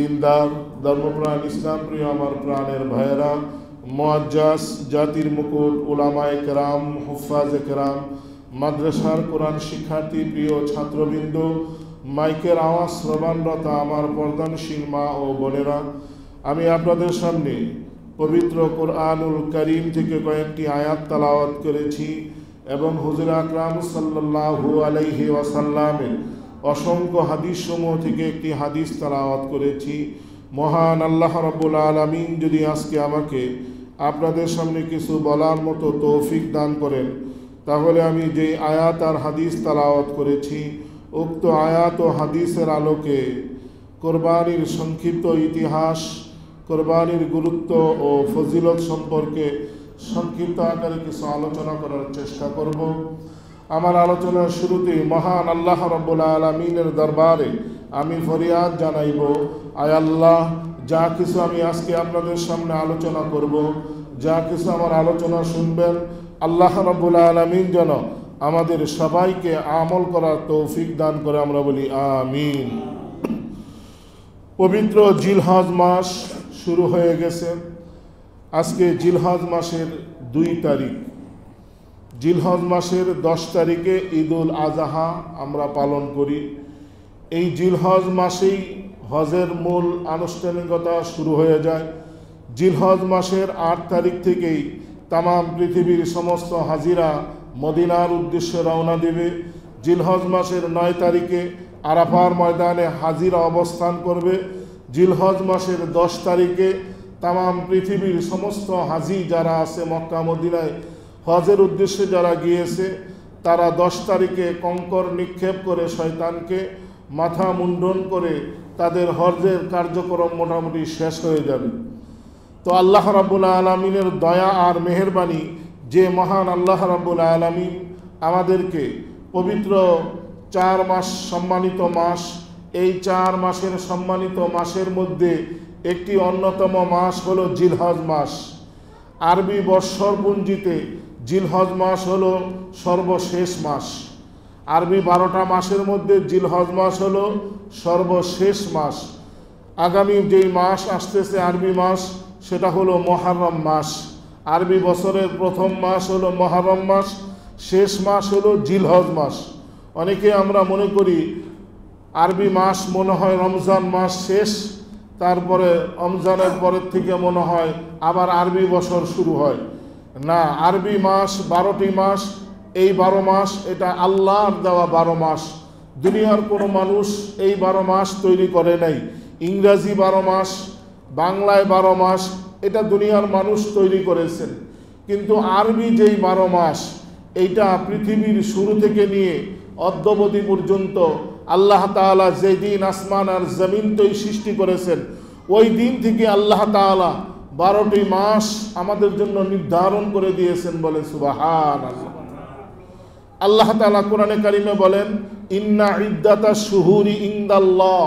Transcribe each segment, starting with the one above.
দিনদার ধর্মপ্রাণ ইসলাম প্রিয় আমার প্রাণের ভাইয়েরা, মুআজ্জাজ জাতির মুকুট উলামায়ে কেরাম, হুফাজে কেরাম, মাদ্রাসার কোরআন শিক্ষার্থী, প্রিয় ছাত্রবৃন্দ, মাইকের আওয়াজ শ্রবণরত আমার পর্দানশীল মা ও বোনেরা, আমি আপনাদের সামনে পবিত্র কোরআনুল কারীম থেকে কয়েকটি আয়াত তেলাওয়াত করেছি এবং হুজুর আকরাম সাল্লাল্লাহু আলাইহি ওয়াসাল্লামের অসংখ্য হাদিস সমূহ থেকে একটি হাদিস তেলাওয়াত করেছি। মহান আল্লাহ রাব্বুল আলামিন যদি আজকে আমাকে আপনাদের সামনে কিছু বলার মতো তৌফিক দান করেন, তাহলে আমি যে আয়াত আর হাদিস তেলাওয়াত করেছি উক্ত আয়াত ও হাদিসের আলোকে কোরবানির সংক্ষিপ্ত ইতিহাস, কোরবানির গুরুত্ব ও ফজিলত সম্পর্কে সংক্ষিপ্ত আকারে কিছু আলোচনা করার চেষ্টা করব। আমার আলোচনার শুরুতে মহান আল্লাহ রাব্বুল আলামিনের দরবারে আমি ফরিয়াদ জানাইব, আয় আল্লাহ, যা কিছু আমি আজকে আপনাদের সামনে আলোচনা করব, যা কিছু আমার আলোচনা শুনবেন, আল্লাহ রাব্বুল আলামিন যেন আমাদের সবাইকে আমল করার তৌফিক দান করে, আমরা বলি আমিন। পবিত্র জিলহজ মাস শুরু হয়ে গেছে। আজকে জিলহজ মাসের 2 তারিখ। জিলহজ মাসের 10 তারিখে ঈদুল আজহা আমরা পালন করি। এই জিলহজ মাসেই হজের মূল আনুষ্ঠানিকতা শুরু হয়ে যায়। জিলহজ মাসের 8 তারিখ থেকেই তামাম পৃথিবীর সমস্ত হাজিরা মদিনার উদ্দেশ্যে রওনা দেবে। জিলহজ মাসের 9 তারিখে আরাফার ময়দানে হাজিরা অবস্থান করবে। জিলহজ মাসের 10 তারিখে তামাম পৃথিবীর সমস্ত হাজি যারা আছে মক্কা মদিনায় হজের উদ্দেশ্যে যারা গিয়েছে, তারা 10 তারিখে কঙ্কর নিক্ষেপ করে শয়তানকে মাথা মুন্ডন করে তাদের হজের কার্যক্রম মোটামুটি শেষ হয়ে যাবে। তো আল্লাহ রাব্বুল আলামিনের দয়া আর মেহেরবানি, যে মহান আল্লাহ রাব্বুল আলামিন আমাদেরকে পবিত্র 4 মাস সম্মানিত মাস, এই 4 মাসের সম্মানিত মাসের মধ্যে একটি অন্যতম মাস হলো জিলহজ মাস। আরবি বৎসরপঞ্জিতে জিলহজ মাস হলো সর্বশেষ মাস। আরবি 12টা মাসের মধ্যে জিলহজ মাস হলো সর্বশেষ মাস। আগামী যেই মাস আসতেছে আরবি মাস, সেটা হলো মুহররম মাস। আরবি বছরের প্রথম মাস হলো মুহররম মাস, শেষ মাস হলো জিলহজ মাস। অনেকে আমরা মনে করি আরবি মাস মনে হয় রমজান মাস শেষ, তারপরে রমজানের পরের থেকে মনে হয় আবার আরবি বছর শুরু হয়। না, আরবি মাস 12টি মাস। এই 12 মাস এটা আল্লাহর দেওয়া 12 মাস। দুনিয়ার কোনো মানুষ এই 12 মাস তৈরি করে নাই। ইংরাজি 12 মাস, বাংলায় 12 মাস, এটা দুনিয়ার মানুষ তৈরি করেছেন। কিন্তু আরবি যেই 12 মাস, এইটা পৃথিবীর শুরু থেকে নিয়ে অদ্যাবধি পর্যন্ত আল্লাহ তাআলা যেই দিন আসমান আর জমিন সৃষ্টি করেছেন, ওই দিন থেকে আল্লাহ তাআলা 12টি মাস আমাদের জন্য নির্ধারণ করে দিয়েছেন, বলে সুবহানাল্লাহ। আল্লাহ তাআলা কোরআনে কারিমে বলেন, ইন্না ইদ্দাতাশ শুহুরি ইনদাল্লাহ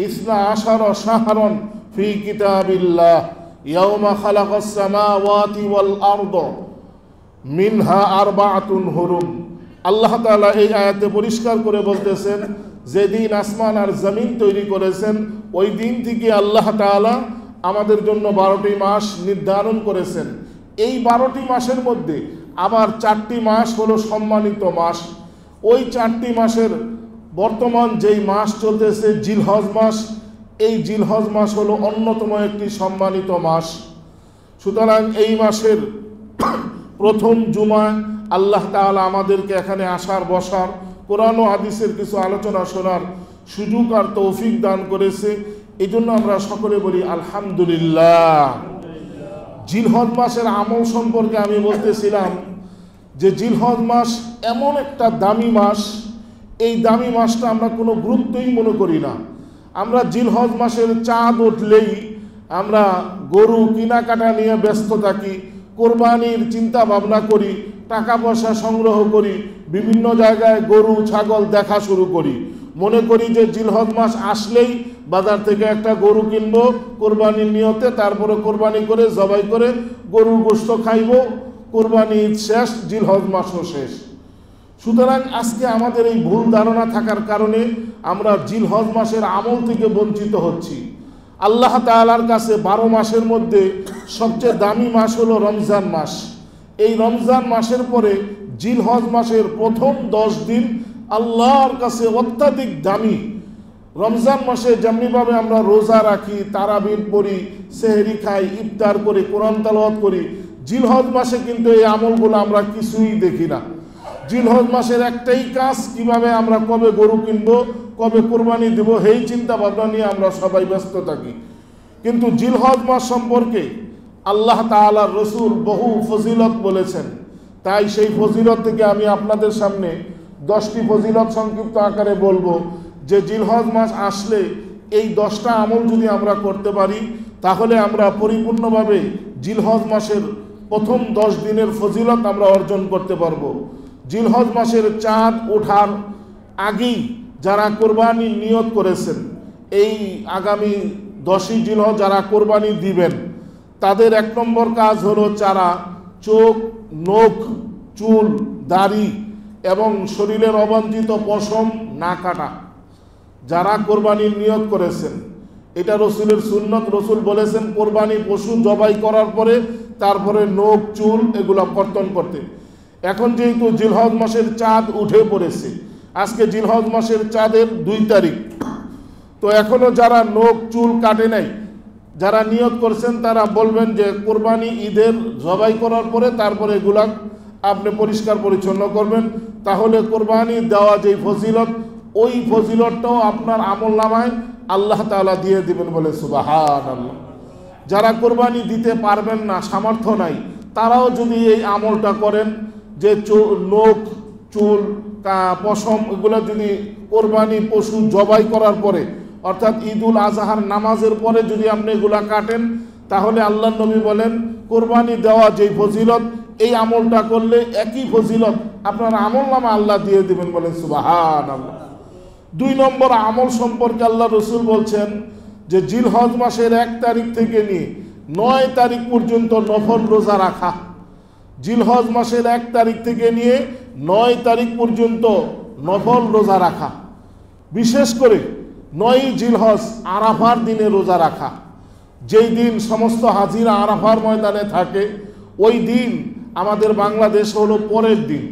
12 শাহরান ফি কিতাবিল্লাহ ইয়াওমা খালাকাস সামাওয়াতি ওয়াল আরদ মিনহা আরবাআতুন হুরুম। আল্লাহ তাআলা এই আয়াতে পরিষ্কার করে বলতেছেন, যেদিন আসমান আর জমিন তৈরি করেছেন ওই দিন থেকে আল্লাহ তাআলা আমাদের জন্য 12টি মাস নির্ধারণ করেছেন। এই 12টি মাসের মধ্যে আবার 4টি মাস হলো সম্মানিত মাস। ওই 4টি মাসের বর্তমান যেই মাস চলতেছে জিলহজ মাস, এই জিলহজ মাস হলো অন্যতম একটি সম্মানিত মাস। সুতরাং এই মাসের প্রথম জুমায় আল্লাহ তাআলা আমাদেরকে এখানে আসার, বসার, কোরআন ও হাদিসের কিছু আলোচনা শোনার সুযোগ আর তৌফিক দান করেছে। এই জন্য আমরা সকলে বলি আলহামদুলিল্লাহ। জিলহজ মাসের আমল সম্পর্কে আমি বলতেছিলাম যে জিলহজ মাস এমন একটা দামি মাস, এই দামি মাসটা আমরা কোনো গুরুত্বই মনে করি না। আমরা জিলহজ মাসের চাঁদ উঠলেই আমরা গরু কেনাকাটা নিয়ে ব্যস্ত থাকি, কোরবানির চিন্তা ভাবনা করি, টাকা পয়সা সংগ্রহ করি, বিভিন্ন জায়গায় গরু ছাগল দেখা শুরু করি। মনে করি যে জিলহজ মাস আসলেই বাজার থেকে একটা গরু কিনবো কোরবানির নিয়তে, তারপরে কোরবানি করে জবাই করে গরুর গোশত খাইব, কোরবানি শেষ, জিলহজ মাসও শেষ। সুতরাং আজকে আমাদের এই ভুল ধারণা থাকার কারণে আমরা জিলহজ মাসের আমল থেকে বঞ্চিত হচ্ছি। আল্লাহ তাআলার কাছে 12 মাসের মধ্যে সবচেয়ে দামি মাস হলো রমজান মাস। এই রমজান মাসের পরে জিলহজ মাসের প্রথম 10 দিন আল্লাহর কাছে অত্যাধিক দামি। রমজান মাসে যেমনিভাবে আমরা রোজা রাখি, তারাবির পড়ি, সেহরি খাই, ইফতার করি, কোরআন তেলাওয়াত করি, জিলহজ মাসে কিন্তু এই আমলগুলো আমরা কিছুই দেখি না। জিলহজ মাসের একটাই কাজ, কিভাবে আমরা কবে গরু কিনবো, কবে কোরবানি দেব, এই চিন্তা ভাবনা নিয়ে আমরা সবাই ব্যস্ত থাকি। কিন্তু জিলহজ মাস সম্পর্কে আল্লাহ তাআলার রসুল বহু ফজিলত বলেছেন। তাই সেই ফজিলত থেকে আমি আপনাদের সামনে 10টি ফজিলত সংক্ষিপ্ত আকারে বলবো, যে জিলহজ মাস আসলে এই 10টা আমল যদি আমরা করতে পারি তাহলে আমরা পরিপূর্ণভাবে জিলহজ মাসের প্রথম 10 দিনের ফজিলত আমরা অর্জন করতে পারবো। জিলহজ মাসের চাঁদ ওঠার আগেই যারা কোরবানি নিয়ত করেছেন, এই আগামী 10ই জিলহজ যারা কোরবানি দিবেন, তাদের 1 নম্বর কাজ হলো চারা, চোখ, নখ, চুল, দাড়ি এবং শরীরের অবাঞ্ছিত পশম না কাটা। যারা কোরবানির নিয়ত করেছেন, এটা রসুলের সুন্নত। রসুল বলেছেন কোরবানি পশু জবাই করার পরে তারপরে নখ, চুল এগুলা কর্তন করতে। এখন যেহেতু জিলহজ মাসের চাঁদ উঠে পড়েছে, আজকে জিলহজ মাসের চাঁদের 2 তারিখ, তো এখনো যারা নখ চুল কাটে নাই, যারা নিয়ত করছেন, তারা বলবেন যে কোরবানি ঈদের জবাই করার পরে তারপরে এগুলা আপনি পরিষ্কার পরিচ্ছন্ন করবেন। তাহলে কোরবানি দেওয়া যে ফজিলত, ওই ফজিলতটাও আপনার আমলনামায় আল্লাহ তাআলা দিয়ে দিবেন বলে সুবহানাল্লাহ। যারা কোরবানি দিতে পারবেন না, সামর্থ্য নাই, তারাও যদি এই আমলটা করেন, যে নখ, চুল, পশম এগুলো যদি কোরবানি পশু জবাই করার পরে অর্থাৎ ঈদুল আজহার নামাজের পরে যদি আপনি এগুলা কাটেন, তাহলে আল্লাহ নবী বলেন কোরবানি দেওয়া যেই ফজিলত, এই আমলটা করলে একই ফজিলত আপনার আমলনামা আল্লাহ দিয়ে দিবেন বলেন সুবহানাল্লাহ। 2 নম্বর আমল সম্পর্কে আল্লাহ রসুল বলছেন যে জিলহজ মাসের 1 তারিখ থেকে নিয়ে 9 তারিখ পর্যন্ত নফল রোজা রাখা। জিলহজ মাসের 1 তারিখ থেকে নিয়ে 9 তারিখ পর্যন্ত নফল রোজা রাখা। বিশেষ করে 9ই জিলহজ আরাফার দিনে রোজা রাখা। যেই দিন সমস্ত হাজিরা আরাফার ময়দানে থাকে, ওই দিন আমাদের বাংলাদেশ হলো পরের দিন।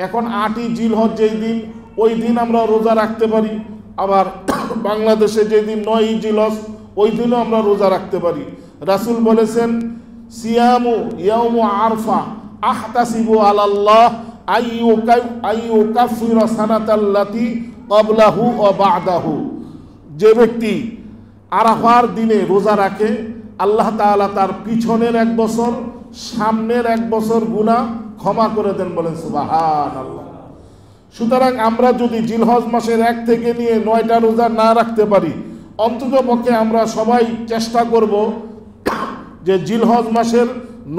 এখন 8ই জিলহজ যেই দিন, ওই দিন আমরা রোজা রাখতে পারি। আবার বাংলাদেশে যেদিন 9ই জিলহজ, ওই দিনও আমরা রোজা রাখতে পারি। রাসূল বলেছেন সিয়ামু ইয়াউমু আরফা আহতাসিবু আলাল্লাহ আইয়ুকাফিরা সানাতাল্লাতি ক্বাবলাহু ওয়া বা'দাহু। যে ব্যক্তি আরাফার দিনে রোজা রাখে, আল্লাহ তাআলা তার পিছনের 1 বছর, সামনের 1 বছর গুনাহ ক্ষমা করে দেন বলেন সুবহানাল্লাহ। সুতরাং আমরা যদি জিলহজ মাসের 1 থেকে নিয়ে 9টা রোজা না রাখতে পারি, অন্তত পক্ষে আমরা সবাই চেষ্টা করব যে জিলহজ মাসের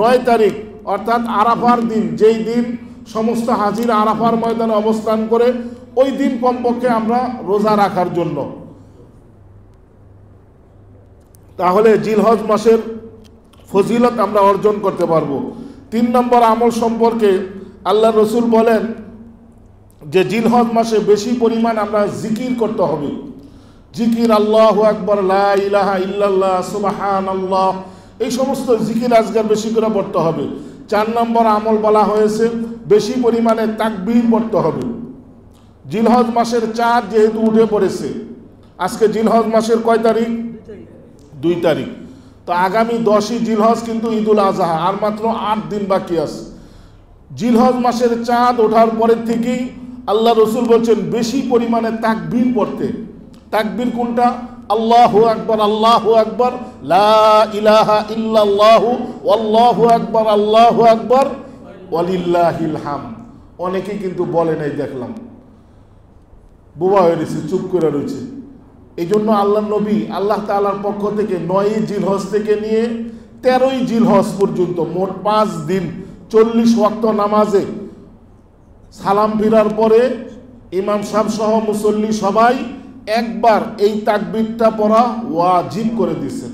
9 তারিখ অর্থাৎ আরাফার দিন, যেই দিন সমস্ত হাজির আরাফার ময়দানে অবস্থান করে, ওই দিন কমপক্ষে আমরা রোজা রাখার জন্য। তাহলে জিলহজ মাসের ফজিলত আমরা অর্জন করতে পারবো। 3 নম্বর আমল সম্পর্কে আল্লাহ রসুল বলেন যে জিলহজ মাসে বেশি পরিমাণ আমরা জিকির করতে হবে। জিকির, আল্লাহু আকবার, লা ইলাহা ইল্লাল্লাহ, সুবহানাল্লাহ, এই সমস্ত জিকির আজকাল বেশি করে পড়তে হবে। 4 নম্বর আমল বলা হয়েছে বেশি পরিমাণে তাকবীর পড়তে হবে। জিলহজ মাসের চাঁদ যেহেতু উঠে পড়েছে, আজকে জিলহজ মাসের কয় তারিখ? 2 তারিখ। তো আগামী 10ই জিলহজ কিন্তু ঈদুল আজহা, আর মাত্র 8 দিন বাকি আছে। জিলহজ মাসের চাঁদ ওঠার পরের থেকেই আল্লাহ রসুল বলছেন বেশি পরিমাণে তাকবীর পড়তে। তাকবীর কোনটা? আল্লাহু আকবার, আল্লাহু আকবার, লা ইলাহা ইল্লাল্লাহু, আল্লাহু আকবার, আল্লাহু আকবার, ওয়ালিল্লাহিল হামদ। অনেকেই কিন্তু বলে নাই, দেখলাম বোবা হয়ে গেছে, চুপ করে রয়েছে। এই জন্য আল্লাহ নবী আল্লাহ তাআলার পক্ষ থেকে 9ই জিলহজ থেকে নিয়ে 13ই জিলহজ পর্যন্ত মোট 5 দিন 40 ওয়াক্ত নামাজে সালাম ফিরার পরে ইমাম সাহেব সহ মুসল্লি সবাই একবার এই তাকবীরটা পড়া ওয়াজিব করে দিয়েছেন।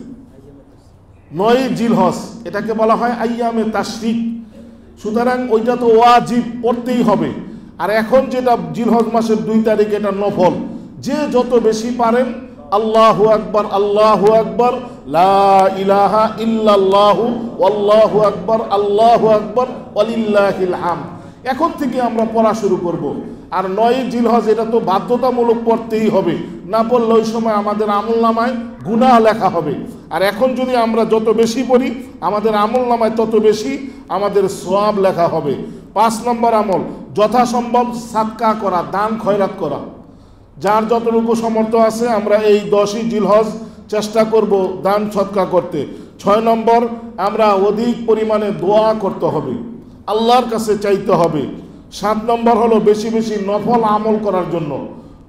9ই জিলহজ, এটাকে বলা হয় আইয়ামে তাশরিক। সুতরাং ওইটা তো ওয়াজিব, পড়তেই হবে। আর এখন যেটা জিলহজ মাসের 2 তারিখ, এটা নফল। যে যত বেশি পারেন আল্লাহু আকবার, আল্লাহু আকবার, লা ইলাহা ইল্লাল্লাহু, আল্লাহু আকবার, আল্লাহু আকবার, ওয়ালিল্লাহিল হামদ। এখন থেকে আমরা পড়া শুরু করব। আর 9 জিলহজ এটা তো বাধ্যতামূলক পড়তেই হবে, না পড়লে ওই সময় আমাদের আমলনামায় গুনাহ লেখা হবে। আর এখন যদি আমরা যত বেশি পড়ি আমাদের আমলনামায় তত বেশি আমাদের সওয়াব লেখা হবে। 5 নম্বর আমল, যথাসম্ভব সাদকা করা, দান খয়রাত করা। যার যতটুকু সামর্থ্য আছে আমরা এই 10ই জিলহজ চেষ্টা করব দান সদকা করতে। 6 নম্বর, আমরা অধিক পরিমাণে দোয়া করতে হবে, আল্লাহর কাছে চাইতে হবে। 7 নম্বর হলো বেশি বেশি নফল আমল করার জন্য।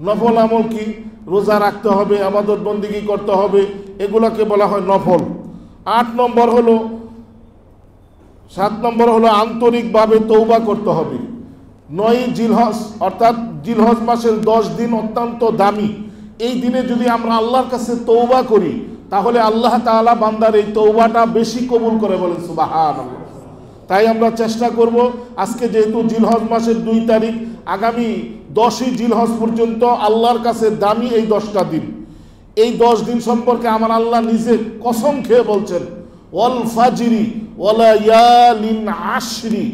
নফল আমল কি? রোজা রাখতে হবে, ইবাদত বন্দেগী করতে হবে, এগুলোকে বলা হয় নফল। 7 নম্বর হলো আন্তরিকভাবে তওবা করতে হবে। 9 জিলহজ অর্থাৎ জিলহজ মাসের 10 দিন অত্যন্ত দামি। এই দিনে যদি আমরা আল্লাহর কাছে তওবা করি তাহলে আল্লাহ তাআলা বান্দার এই তওবাটা বেশি কবুল করে, বলেন সুবহানাল্লাহ। তাই আমরা চেষ্টা করব, আজকে যেহেতু জিলহজ মাসের 2 তারিখ, আগামী 10ই জিলহজ পর্যন্ত আল্লাহর কাছে দামি এই 10টা দিন। এই 10 দিন সম্পর্কে আমার আল্লাহ নিজে কসম খেয়ে বলছেন, ওয়াল ফাজরি ওয়ালায়ালিন আশরি,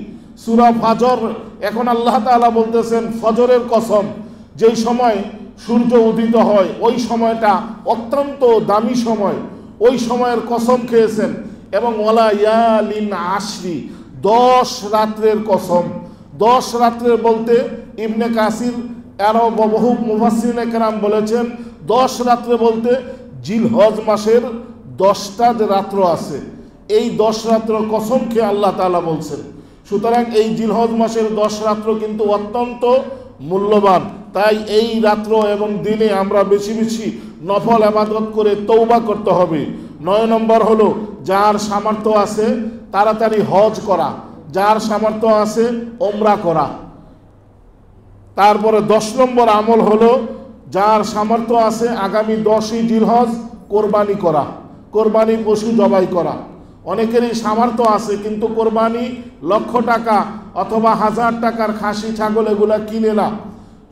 সূরা ফজর। এখন আল্লাহ তাআলা বলতেছেন ফজরের কসম, যেই সময় সূর্য উদিত হয় ওই সময়টা অত্যন্ত দামি সময়, ওই সময়ের কসম খেয়েছেন। এবং ওয়ালায়ালিন আশরি, 10 রাত্রের কসম। 10 রাত্রের বলতে ইবনে কাসির আরো বহু মুফাসসিরিনে কেরাম বলেছেন 10 রাত্রে বলতে জিলহজ মাসের 10টা যে রাত্র আছে এই 10 রাত্র কসম খেয়ে আল্লাহ তাআলা বলছেন। সুতরাং এই জিলহজ মাসের 10 রাত্র কিন্তু অত্যন্ত মূল্যবান। তাই এই রাত্র এবং দিনে আমরা বেশি বেশি নফল ইবাদত করে তওবা করতে হবে। 9 নম্বর হলো যার সামর্থ্য আছে তাড়াতাড়ি হজ করা, যার সামর্থ্য আছে ওমরা করা। তারপরে 10 নম্বর আমল হলো যার সামর্থ্য আছে আগামী 10ই জিলহজ কোরবানি করা, কোরবানি পশু জবাই করা। অনেকেরই সামর্থ্য আছে কিন্তু কোরবানি লক্ষ টাকা অথবা 1000 টাকার খাসি ছাগল এগুলা কিনে না।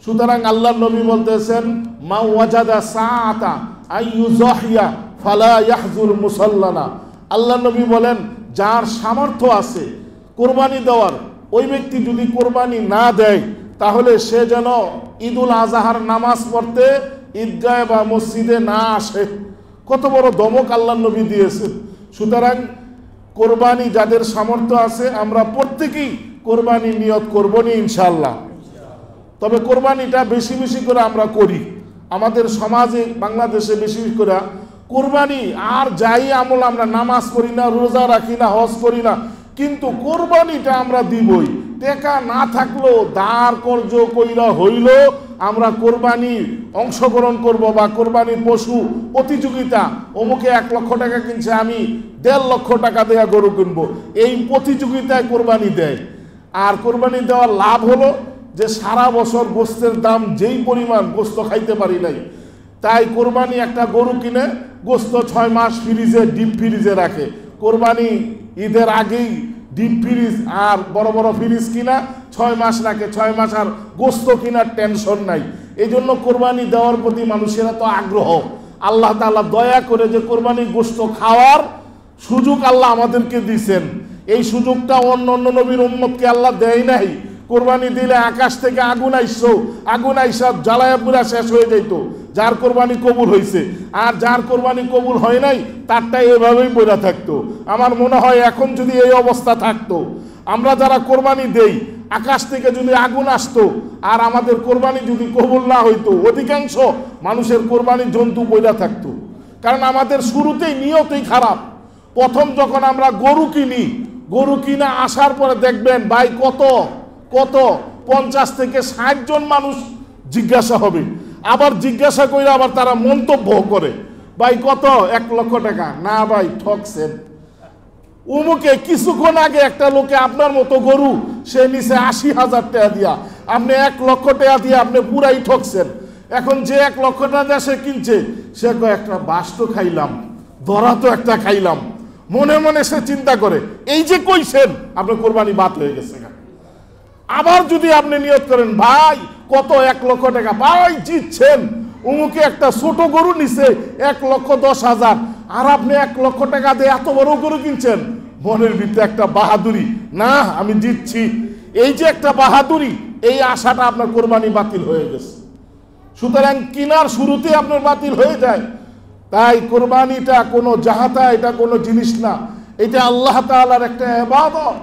সুতরাং আল্লাহর নবী বলতেছেন, মা ওয়াজাদা সাআতা আইয়ুযাহিয়া ফালা ইয়াহজুর মুসাল্লানা। আল্লাহর নবী বলেন, যার সামর্থ্য আছে কোরবানি দেওয়ার, ওই ব্যক্তি যদি কোরবানি না দেয় তাহলে সে যেন ঈদুল আজহার নামাজ পড়তে ঈদগাহে বা মসজিদে না আসে। কত বড় দমক আল্লাহর নবী দিয়েছেন। সুতরাং কোরবানি যাদের সামর্থ্য আছে আমরা প্রত্যেকেই কোরবানি নিয়ত করবো নি ইনশাআল্লাহ। তবে কোরবানিটা বেশি বেশি করে আমরা করি। আমাদের সমাজে বাংলাদেশে বেশি বেশি করে কোরবানি, আর যাই আমল আমরা নামাজ পড়ি না, রোজা রাখি না, হজ করি না, কিন্তু কোরবানিটা আমরা দিবই। টাকা না থাকলেও দাঁড় কর্য কইরা হইল আমরা কোরবানি অংশগ্রহণ করব, বা কোরবানির পশু প্রতিযোগিতা, অমুকে 1 লক্ষ টাকা কিনছে আমি 1.5 লক্ষ টাকা দেয়া গরু কিনবো, এই প্রতিযোগিতায় কোরবানি দেয়। আর কোরবানি দেওয়ার লাভ হলো যে সারা বছর গোস্তের দাম যেই পরিমাণ গোস্ত খাইতে পারি নাই, তাই কোরবানি একটা গরু কিনে গোস্ত 6 মাস ফ্রিজে ডিপ ফ্রিজে রাখে। কোরবানি ঈদের আগেই ডিপ ফ্রিজ আর বড় বড় ফ্রিজ কিনা 6 মাস রাখে, 6 মাস আর গোস্ত কিনার টেনশন নাই। এই জন্য কোরবানি দেওয়ার প্রতি মানুষেরা তো আগ্রহ। আল্লাহ তাআলা দয়া করে যে কোরবানির গোস্ত খাওয়ার সুযোগ আল্লাহ আমাদেরকে দিয়েছেন, এই সুযোগটা অন্য অন্য নবীর উম্মতকে আল্লাহ দেয় নাই। কোরবানি দিলে আকাশ থেকে আগুন আইসা জ্বালায়া পুরা শেষ হয়ে যেত যার কোরবানি কবুল হয়েছে, আর যার কোরবানি কবুল হয় নাই তারটা এভাবেই পড়ে থাকতো। আমার মনে হয় এখন যদি এই অবস্থা থাকতো, আমরা যারা কোরবানি দেই আকাশ থেকে যদি আগুন আসতো আর আমাদের কোরবানি যদি কবুল না হইতো, অধিকাংশ মানুষের কোরবানি জন্তু পড়ে থাকতো। কারণ আমাদের শুরুতেই নিয়তই খারাপ। প্রথম যখন আমরা গরু কিনি, গরু কিনা আসার পরে দেখবেন ভাই কত 50 থেকে 60 জন মানুষ জিজ্ঞাসা হবে, আবার জিজ্ঞাসা করে আবার তারা মন্তব্য করে, ভাই কত? 1 লক্ষ টাকা। না ভাই ঠকছেন। উমুকে কিছুক্ষণ আগে একটা লোকে আপনার মতো গরু সে নিচে 80,000 টাকা দিয়া, আপনি 1 লক্ষ টাকা দিয়ে আপনি পুরাই ঠকছেন। এখন যে 1 লক্ষ টাকা সে কিনছে, সে একটা বাস তো খাইলাম, ধরা তো একটা খাইলাম, মনে মনে সে চিন্তা করে এই যে কইছেন আপনার কোরবানি বাদ হয়ে গেছে। আবার যদি আপনি নিয়ত করেন ভাই কত 1 লক্ষ টাকা, ভাই জিতছেন, উমুকে একটা ছোট গরু নিছে 1,10,000, আর আপনি 1,00,000 টাকা দিয়ে এত বড় গরু কিনছেন। মনের ভিতরে একটা বাহাদুরি, না আমি জিতছি, এই যে একটা বাহাদুরি, এই আশাটা আপনার কোরবানি বাতিল হয়ে গেছে। সুতরাং কিনার শুরুতে আপনার বাতিল হয়ে যায়। তাই কোরবানিটা কোনো জাহাতা, এটা কোনো জিনিস না, এটা আল্লাহ তাআলার একটা ইবাদত।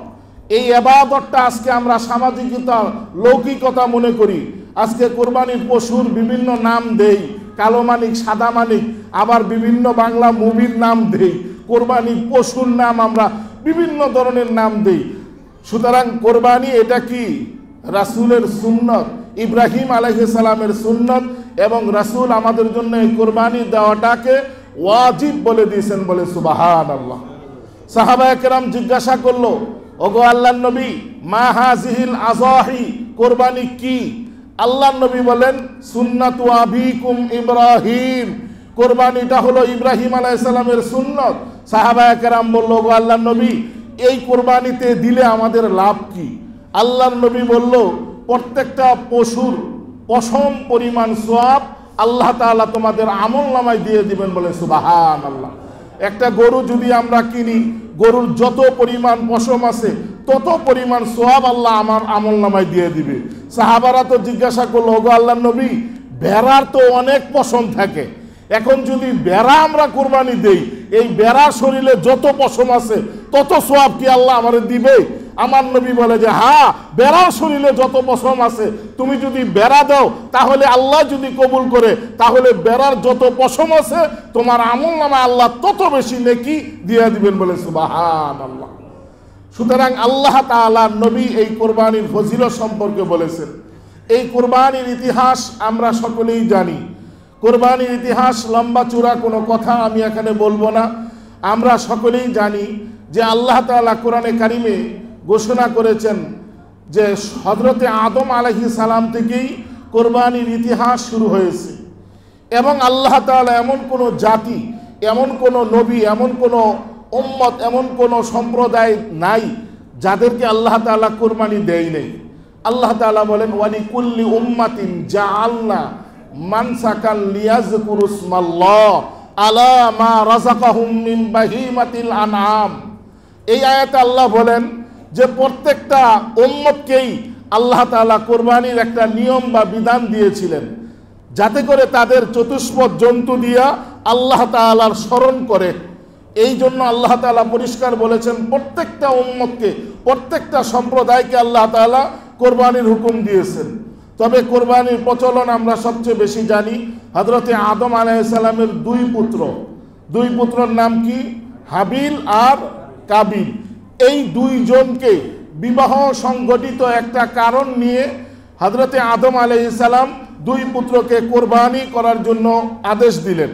এই ইবাদতটা আজকে আমরা সামাজিকতা, লৌকিকতা মনে করি। আজকে কোরবানির পশুর বিভিন্ন নাম দেই, কালো মানিক, সাদা মানিক, আবার বিভিন্ন বাংলা মুভির নাম দেই, কোরবানির পশুর নাম আমরা বিভিন্ন ধরনের নাম দেই। সুতরাং কোরবানি এটা কি? রাসূলের সুন্নত, ইব্রাহিম আলাইহিস সালামের সুন্নত, এবং রাসূল আমাদের জন্য এই কোরবানি দেওয়াটাকে ওয়াজিব বলে দিয়েছেন, বলে সুবহানাল্লাহ। সাহাবায়ে কেরাম জিজ্ঞাসা করলো, ওগো আল্লাহর নবী, মা হাযিহিল আযাহি, কোরবানি কি? আল্লাহর নবী বলেন, সুন্নাতু আবিকুম ইব্রাহিম, কোরবানিটা হলো ইব্রাহিম আলাইহিস সালামের সুন্নত। সাহাবায়ে কেরাম বলল, ওগো আল্লাহর নবী, এই কোরবানিতে দিলে আমাদের লাভ কি? আল্লাহর নবী বলল, প্রত্যেকটা পশুর পশম পরিমাণ সওয়াব আল্লাহ তাআলা তোমাদের আমলনামায় দিয়ে দিবেন, বলে সুবহানাল্লাহ। একটা গরু যদি আমরা কিনি, গরুর যত পরিমাণ পশম আছে তত পরিমাণ সওয়াব আল্লাহ আমার আমলনামায় দিয়ে দিবে। সাহাবারা তো জিজ্ঞাসা করলো, ওগো আল্লাহর নবী, ভেড়ার তো অনেক পশম থাকে, এখন যদি বেড়া আমরা কোরবানি দেই, এই বেড়ার শরীরে যত পশম আছে তত সওয়াব কি আল্লাহ আমাদের দিবে? আমার নবী বলে যে হ্যাঁ, বেড়ার শরীরে যত পশম আছে তুমি যদি বেড়া দাও, তাহলে আল্লাহ যদি কবুল করে, তাহলে বেড়ার যত পশম আছে তোমার আমলনামায় আল্লাহ তত বেশি নেকি দিয়ে দিবেন, বলে সুবহানাল্লাহ। সুতরাং আল্লাহ তাআলা নবী এই কোরবানির ফজিলত সম্পর্কে বলেছেন। এই কোরবানির ইতিহাস আমরা সকলেই জানি। কোরবানির ইতিহাস লম্বা চূড়া কোনো কথা আমি এখানে বলবো না। আমরা সকলেই জানি যে আল্লাহ তাআলা কোরআনে কারিমে ঘোষণা করেছেন যে হযরতে আদম আলাইহিস সালাম থেকেই কোরবানির ইতিহাস শুরু হয়েছে, এবং আল্লাহ তাআলা এমন কোনো জাতি, এমন কোনো নবী, এমন কোনো উম্মত, এমন কোনো সম্প্রদায় নাই যাদেরকে আল্লাহ তাআলা কোরবানি দেয় নাই। আল্লাহ তাআলা বলেন, ওয়ালিকুল্লি উম্মাতিন জাআলনা মানসাকান লিয়াযকুরু ইসমাল্লাহ আলা মা রাযাকাহুম মিন বাহিমাতিল আনআম। এই আয়াতে আল্লাহ বলেন যে প্রত্যেকটা উম্মতকেই আল্লাহ তাআলা কোরবানির একটা নিয়ম বা বিধান দিয়েছিলেন, যাতে করে তাদের চতুষ্পদ জন্তু দিয়া আল্লাহ তাআলার স্মরণ করে। এই জন্য আল্লাহ তাআলা পরিষ্কার বলেছেন, প্রত্যেকটা উম্মতকে, প্রত্যেকটা সম্প্রদায়কে আল্লাহ তাআলা কোরবানির হুকুম দিয়েছেন। তবে কোরবানির প্রচলন আমরা সবচেয়ে বেশি জানি হযরতে আদম আলাইহিস সালামের দুই পুত্রের নাম কি? হাবিল আর কাবিল। এই দুইজনকে বিবাহ সংগঠিত একটা কারণ নিয়ে হযরতে আদম আলাইহিস সালাম দুই পুত্রকে কোরবানি করার জন্য আদেশ দিলেন,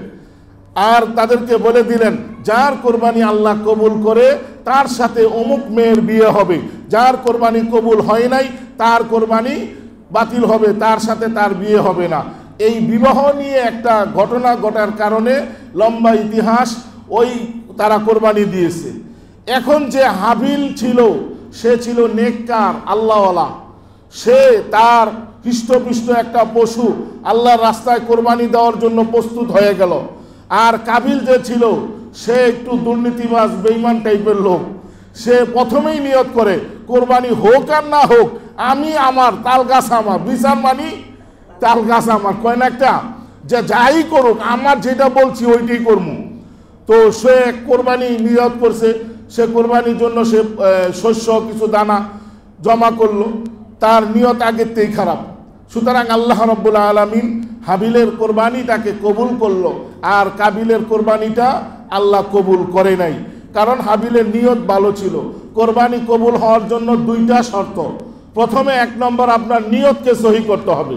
আর তাদেরকে বলে দিলেন, যার কোরবানি আল্লাহ কবুল করে তার সাথে অমুক মেয়ের বিয়ে হবে, যার কোরবানি কবুল হয় নাই তার কোরবানি বাতিল হবে, তার সাথে তার বিয়ে হবে না। এই বিবাহ নিয়ে একটা ঘটনা ঘটার কারণে লম্বা ইতিহাস, ওই তারা কোরবানি দিয়েছে। এখন যে হাবিল ছিল, সে ছিল নেককার, আল্লাহওয়ালা, সে তার হৃষ্টপুষ্ট একটা পশু আল্লাহর রাস্তায় কোরবানি দেওয়ার জন্য প্রস্তুত হয়ে গেল। আর কাবিল যে ছিল, সে একটু দুর্নীতিবাজ, বেঈমান টাইপের লোক। সে প্রথমেই নিয়ত করে, কোরবানি হোক আর না হোক, আমি আমার তাল গাছ আমার, বিচার মানি তাল গাছ আমার, কয় না একটা, যে যাই করুক আমার যেটা বলছি ওইটাই করবো। তো সে কোরবানি নিয়ত করছে, সে কোরবানির জন্য সে শস্য কিছু দানা জমা করলো, তার নিয়ত আগের থেকেই খারাপ। সুতরাং আল্লাহ রাব্বুল আলামিন হাবিলের কোরবানিটাকে কবুল করলো, আর কাবিলের কোরবানিটা আল্লাহ কবুল করে নাই। কারণ হাবিলের নিয়ত ভালো ছিল। কোরবানি কবুল হওয়ার জন্য দুইটা শর্ত। প্রথমে 1 নম্বর আপনার নিয়তকে সহি করতে হবে,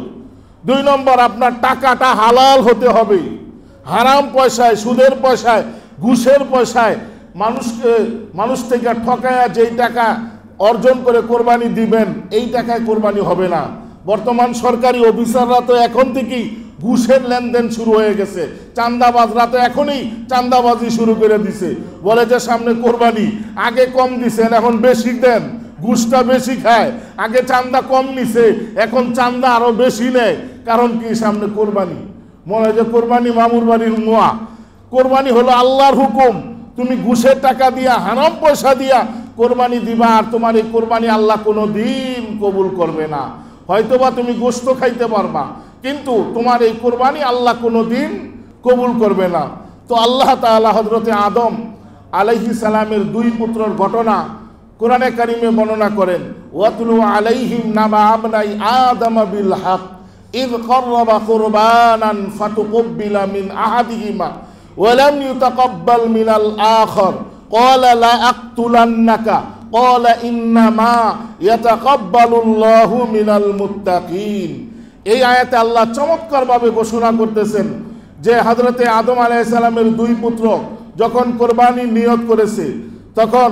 2 নম্বর আপনার টাকাটা হালাল হতে হবে। হারাম পয়সায়, সুদের পয়সায়, ঘুষের পয়সায় মানুষ থেকে ঠকায়া যেই টাকা অর্জন করে কোরবানি দিবেন, এই টাকায় কোরবানি হবে না। বর্তমান সরকারি অফিসাররা তো এখন থেকেই ঘুষের লেনদেন শুরু হয়ে গেছে, চাঁদাবাজরা তো এখনই চাঁদাবাজি শুরু করে দিছে। বলে যে সামনে কোরবানি, আগে কম দিছেন এখন বেশি দেন, ঘুষটা বেশি খায়। আগে চাঁদা কম নিছে, এখন চাঁদা আরো বেশি নেয়। কারণ কি? সামনে কোরবানি। মনে হয় যে কোরবানি মামুর বাড়ির মোয়া। কোরবানি হলো আল্লাহর হুকুম। তুমি ঘুষের টাকা দিয়া, হারাম পয়সা দিয়া কোরবানি দিবা, আর তোমার এই কোরবানি আল্লাহ কোনো দিন কবুল করবে না। হয়তোবা তুমি গোশত খাইতে পারবা, কিন্তু তোমার এই কোরবানি আল্লাহ কোনো দিন কবুল করবে না। তো আল্লাহ তাআলা হযরতে আদম আলাইহিস সালামের দুই পুত্রের ঘটনা কোরআনে কারিমে বর্ণনা করেন, ওয়াতলু আলাইহিম নাবা আবনাই আদম বিল হক ইয কররাবা কুরবানান ফাতুকব্বিলা মিন আহাদিহিমা ওয়া লাম ইউতাকাব্বাল মিনাল আখর ক্বালা লা আকতুলান্নাকা ক্বালা ইন্নামা ইয়াতাকাব্বালুল্লাহু মিনাল মুত্তাকিন। এই আয়াতে আল্লাহ চমৎকারভাবে ঘোষণা করতেছেন যে হযরতে আদম আলাইহিস সালামের দুই পুত্র যখন কোরবানি নিয়ত করেছে, তখন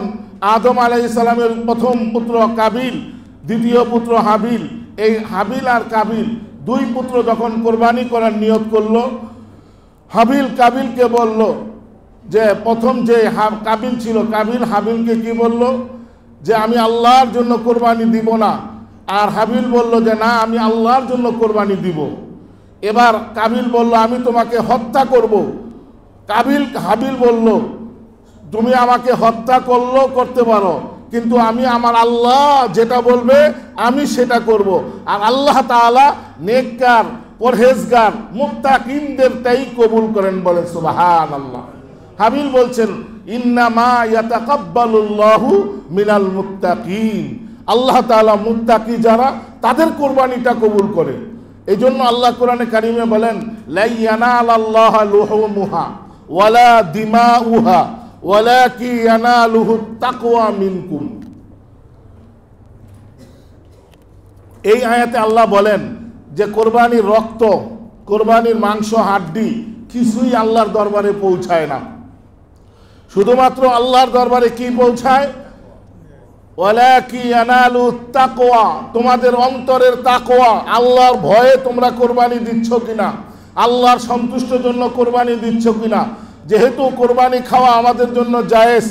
আদম আলাইহিস সালামের প্রথম পুত্র কাবিল, দ্বিতীয় পুত্র হাবিল, এই হাবিল আর কাবিল দুই পুত্র যখন কোরবানি করার নিয়ত করলো, হাবিল কাবিলকে বলল যে, প্রথম যে কাবিল ছিল, কাবিল হাবিলকে কি বলল যে আমি আল্লাহর জন্য কোরবানি দিব না, আর হাবিল বলল যে না, আমি আল্লাহর জন্য কোরবানি দিব। এবার কাবিল বলল আমি তোমাকে হত্যা করব। হাবিল বলল তুমি আমাকে হত্যা করলেও করতে পারো, কিন্তু আমি আমার আল্লাহ যেটা বলবে আমি সেটা করব। আর আল্লাহ তাআলা নেককার, পরহেজগার, মুত্তাকিনদের তাই কবুল করেন, বলেন সুবহানাল্লাহ। হাবিল বলছেন ইন্নামা ইয়াতাকাব্বালুল্লাহু মিনাল মুত্তাকিন, আল্লাহ তাআলা মুত্তাকি যারা তাদের কোরবানিটা কবুল করে। এই জন্য আল্লাহ কোরআনে কারিমে বলেন লা ইয়ানালাল্লাহু লুহুমুহা ওয়ালা দিমাউহা ওয়ালাকি ইয়ানালুহুত তাকওয়া মিনকুম। এই আয়াতে আল্লাহ বলেন যে কোরবানির রক্ত, কোরবানির মাংস, হাড্ডি কিছুই আল্লাহর দরবারে পৌঁছায় না। শুধুমাত্র আল্লাহর দরবারে কি পৌঁছায়? ওয়ালাকি ইয়ানালুত তাকওয়া, তোমাদের অন্তরের তাকওয়া, আল্লাহর ভয়ে তোমরা কোরবানি দিচ্ছ কিনা, আল্লাহর সন্তুষ্টির জন্য কোরবানি দিচ্ছ কিনা। যেহেতু কোরবানি খাওয়া আমাদের জন্য জায়েজ,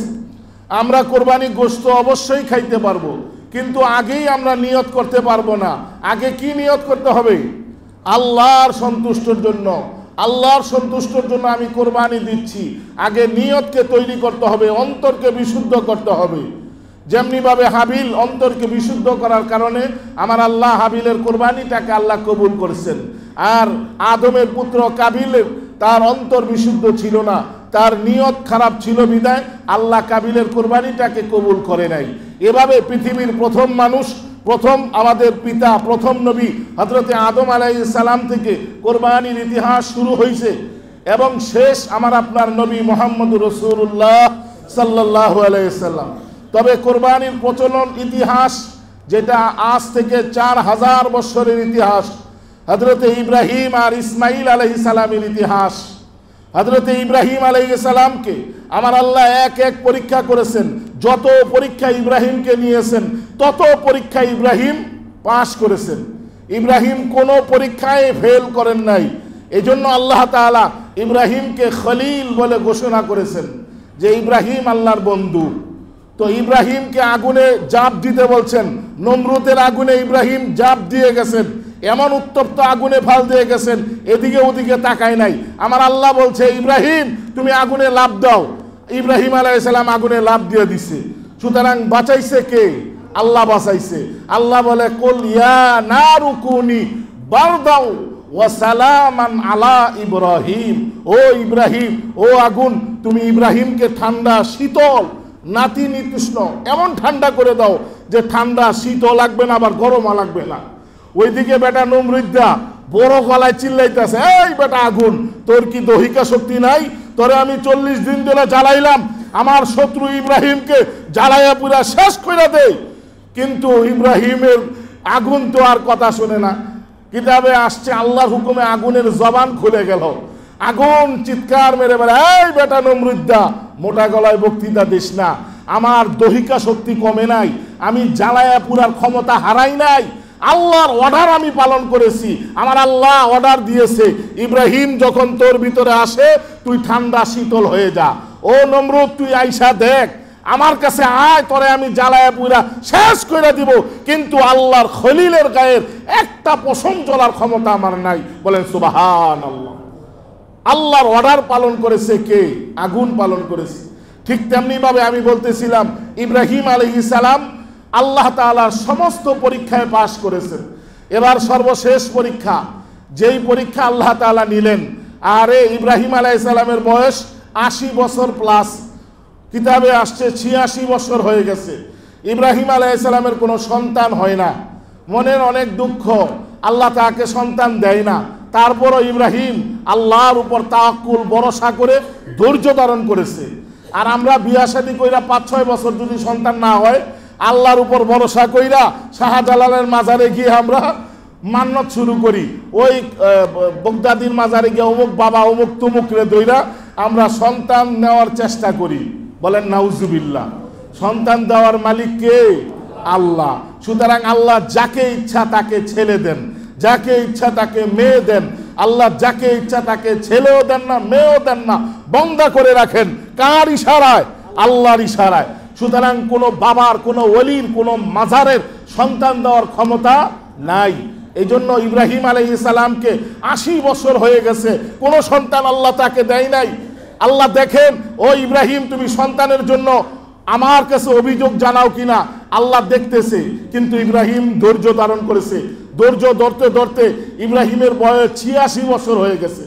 আমরা কোরবানি গোশত অবশ্যই খাইতে পারবো, কিন্তু আগেই আমরা নিয়ত করতে পারবো না। আগে কি নিয়ত করতে হবে? আল্লাহর সন্তুষ্টির জন্য। আল্লাহর সন্তুষ্টির জন্য আমি কোরবানি দিচ্ছি, আগে নিয়তকে তৈরি করতে হবে, অন্তরকে বিশুদ্ধ করতে হবে। যেমনিভাবে হাবিল অন্তরকে বিশুদ্ধ করার কারণে আমার আল্লাহ হাবিলের কোরবানিটাকে আল্লাহ কবুল করেছেন। আর আদমের পুত্র কাবিলের তার অন্তর বিশুদ্ধ ছিল না, তার নিয়ত খারাপ ছিল বিদায় আল্লাহ কাবিলের কোরবানিটাকে কবুল করে নাই। এভাবে পৃথিবীর প্রথম মানুষ, প্রথম আমাদের পিতা, প্রথম নবী হযরতে আদম আলাইহিস সালাম থেকে কোরবানির ইতিহাস শুরু হয়েছে, এবং শেষ আমার আপনার নবী মুহাম্মদুর রাসূলুল্লাহ সাল্লাল্লাহু আলাইহি সাল্লাম। তবে কোরবানির প্রচলন ইতিহাস যেটা আজ থেকে 4000 বছরের ইতিহাস, হযরতে ইব্রাহিম আর ইসমাইল আলাইহিস সালামের ইতিহাস। হযরতে ইব্রাহিম আলাইহিস সালামকে আমার আল্লাহ এক এক পরীক্ষা করেছেন। যত পরীক্ষা ইব্রাহিমকে নিয়েছেন তত পরীক্ষা ইব্রাহিম পাশ করেছেন। ইব্রাহিম কোনো পরীক্ষায় ফেল করেন নাই। এজন্য আল্লাহ তাআলা ইব্রাহিমকে খলিল বলে ঘোষণা করেছেন যে ইব্রাহিম আল্লাহর বন্ধু। তো ইব্রাহিমকে আগুনে জাপ দিতে বলছেন, নমরুদের আগুনে ইব্রাহিম জাপ দিয়ে গেছেন, এমন উত্তপ্ত আগুনে ফাল দিয়ে গেছেন, এদিকে ওদিকে তাকায় নাই। আমার আল্লাহ বলছে ইব্রাহিম তুমি আগুনে লাফ দাও। ইব্রাহিম আলাইহিস সালাম আগুনে লাফ দিয়ে দিছে। সুতরাং বাঁচাইছে কে? আল্লাহ বাঁচাইছে। আল্লাহ বলে কুল ইয়া নারু কুনি বারদাও ওয়া সালামান আলা ইব্রাহিম, ও ইব্রাহিম, ও আগুন তুমি ইব্রাহিমকে ঠান্ডা, শীতল, নাতি নিতুষ্ণ এমন ঠান্ডা করে দাও যে ঠান্ডা শীতও লাগবে না আবার গরমও লাগবে না। ওইদিকে বেটা নমরুদা বড় গলায় চিল্লাইতেছে, এই বেটা আগুন, তোর কি দৈহিক শক্তি নাই? তোরে আমি 40 দিন ধরে জ্বালাইলাম, আমার শত্রু ইব্রাহিমকে জ্বালাইয়া পুরা শেষ করে দে। কিন্তু ইব্রাহিমের আগুন তো আর কথা শোনে না। কিতাবে আসছে আল্লাহর হুকুমে আগুনের জবান খুলে গেল। আগুন চিৎকার মেরে বলে, এই বেটা নমরুদা, মোটা গলায় বক্তৃতা দিস না, আমার দৈহিক শক্তি কমে নাই, আমি জ্বালায়া পুরার ক্ষমতা হারাই নাই, আল্লাহর অর্ডার আমি পালন করেছি। আমার আল্লাহ অর্ডার দিয়েছে ইব্রাহিম যখন তোর ভিতরে আসে তুই ঠান্ডা শীতল হয়ে যা। ও নমরুদ তুই আইসা দেখ, আমার কাছে আয়, তোরে আমি জ্বালায়া পুরা শেষ করে দিব, কিন্তু আল্লাহর খলিলের গায়ের একটা পশম চলার ক্ষমতা আমার নাই। বলেন সুবহানাল্লাহ। আল্লাহর অর্ডার পালন করেছে কে? আগুন পালন করেছে। ঠিক তেমনি ভাবে আমি বলতেছিলাম ইব্রাহিম আলাইহিস সালাম আল্লাহ তাআলার সমস্ত পরীক্ষায় পাশ করেছেন। এবার সর্বশেষ পরীক্ষা, যেই পরীক্ষা আল্লাহ তাআলা নিলেন, আরে ইব্রাহিম আলাইহিস সালামের বয়স 80 বছর প্লাস, কিতাবে আসছে 86 বছর হয়ে গেছে। ইব্রাহিম আলাইহিস সালামের কোনো সন্তান হয় না, মনের অনেক দুঃখ, আল্লাহ তাকে সন্তান দেয় না। তারপরও ইব্রাহিম আল্লাহর উপর তাওয়াক্কুল ভরসা করে ধৈর্য ধারণ করেছে। আর আমরা বিয়া শাদী কইরা 5-6 বছর যদি সন্তান না হয়, আল্লাহর উপর ভরসা কইরা শাহজালালের মাজারে গিয়ে আমরা মান্নত শুরু করি, ওই বগদাদির মাজারে গিয়ে অমুক বাবা অমুক তুমুক রে দইরা আমরা সন্তান নেওয়ার চেষ্টা করি। বলেন নাউজুবিল্লাহ। সন্তান দেওয়ার মালিক কে? আল্লাহ। সুতরাং আল্লাহ যাকে ইচ্ছা তাকে ছেলে দেন, যাকে ইচ্ছা তাকে মেয়ে দেন। আল্লাহ যাকে ইচ্ছা তাকে ছেলেও দেন না, মেয়েও দেন না, বন্ধা করে রাখেন। কার ইশারায়? আল্লাহর ইশারায়। সুতরাং কোনো বাবার, কোনো ওলির, কোনো মাজারের সন্তান দেওয়ার ক্ষমতা নাই। এই জন্য ইব্রাহিম আলাইহিস সালামকে 80 বছর হয়ে গেছে, কোনো সন্তান আল্লাহ তাকে দেয় নাই। আল্লাহ দেখেন, ও ইব্রাহিম তুমি সন্তানের জন্য আমার কাছে অভিযোগ জানাও কিনা, আল্লাহ দেখতেছে। কিন্তু ইব্রাহিম ধৈর্য ধারণ করেছে। ধৈর্য ধরতে ধরতে ইব্রাহিমের বয়স 86 বছর হয়ে গেছে।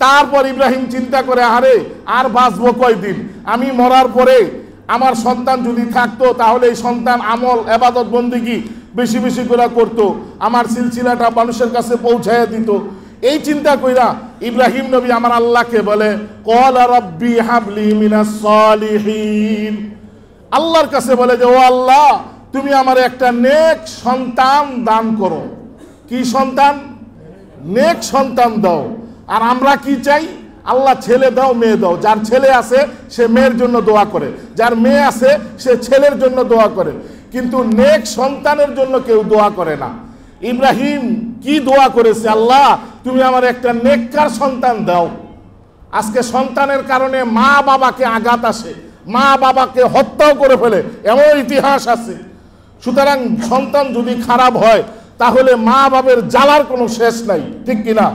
তারপর ইব্রাহিম চিন্তা করে, আরে আর বাঁচবো কয়দিন, আমি মরার পরে আমার সন্তান যদি থাকতো তাহলে এই সন্তান আমল ইবাদত বন্দেগী বেশি বেশি করে করতো, আমার সিলসিলাটা মানুষের কাছে পৌঁছায় দিত। এই চিন্তা কইরা ইব্রাহিম নবী আমার আল্লাহকে বলে, ক্বালা রাব্বি হাবলি মিনাস সালিহিন। আল্লাহর কাছে বলে যে, ও আল্লাহ তুমি আমার একটা নেক সন্তান দান করো। কি সন্তান? নেক সন্তান দাও। আর আমরা কি চাই? আল্লাহ ছেলে দাও, মেয়ে দাও। যার ছেলে আছে সে মেয়ের জন্য দোয়া করে, যার মেয়ে আছে সে ছেলের জন্য দোয়া করে, কিন্তু নেক সন্তানের জন্য কেউ দোয়া করে না। ইব্রাহিম কি দোয়া করেছে? আল্লাহ তুমি আমার একটা নেককার সন্তান দাও। আজকে সন্তানের কারণে মা বাবাকে আঘাত আসে, মা বাবাকে হত্যাও করে ফেলে, এমন ইতিহাস আছে। সুতরাং সন্তান যদি খারাপ হয় তাহলে মা বাবার জ্বালার কোনো শেষ নাই, ঠিক কিনা?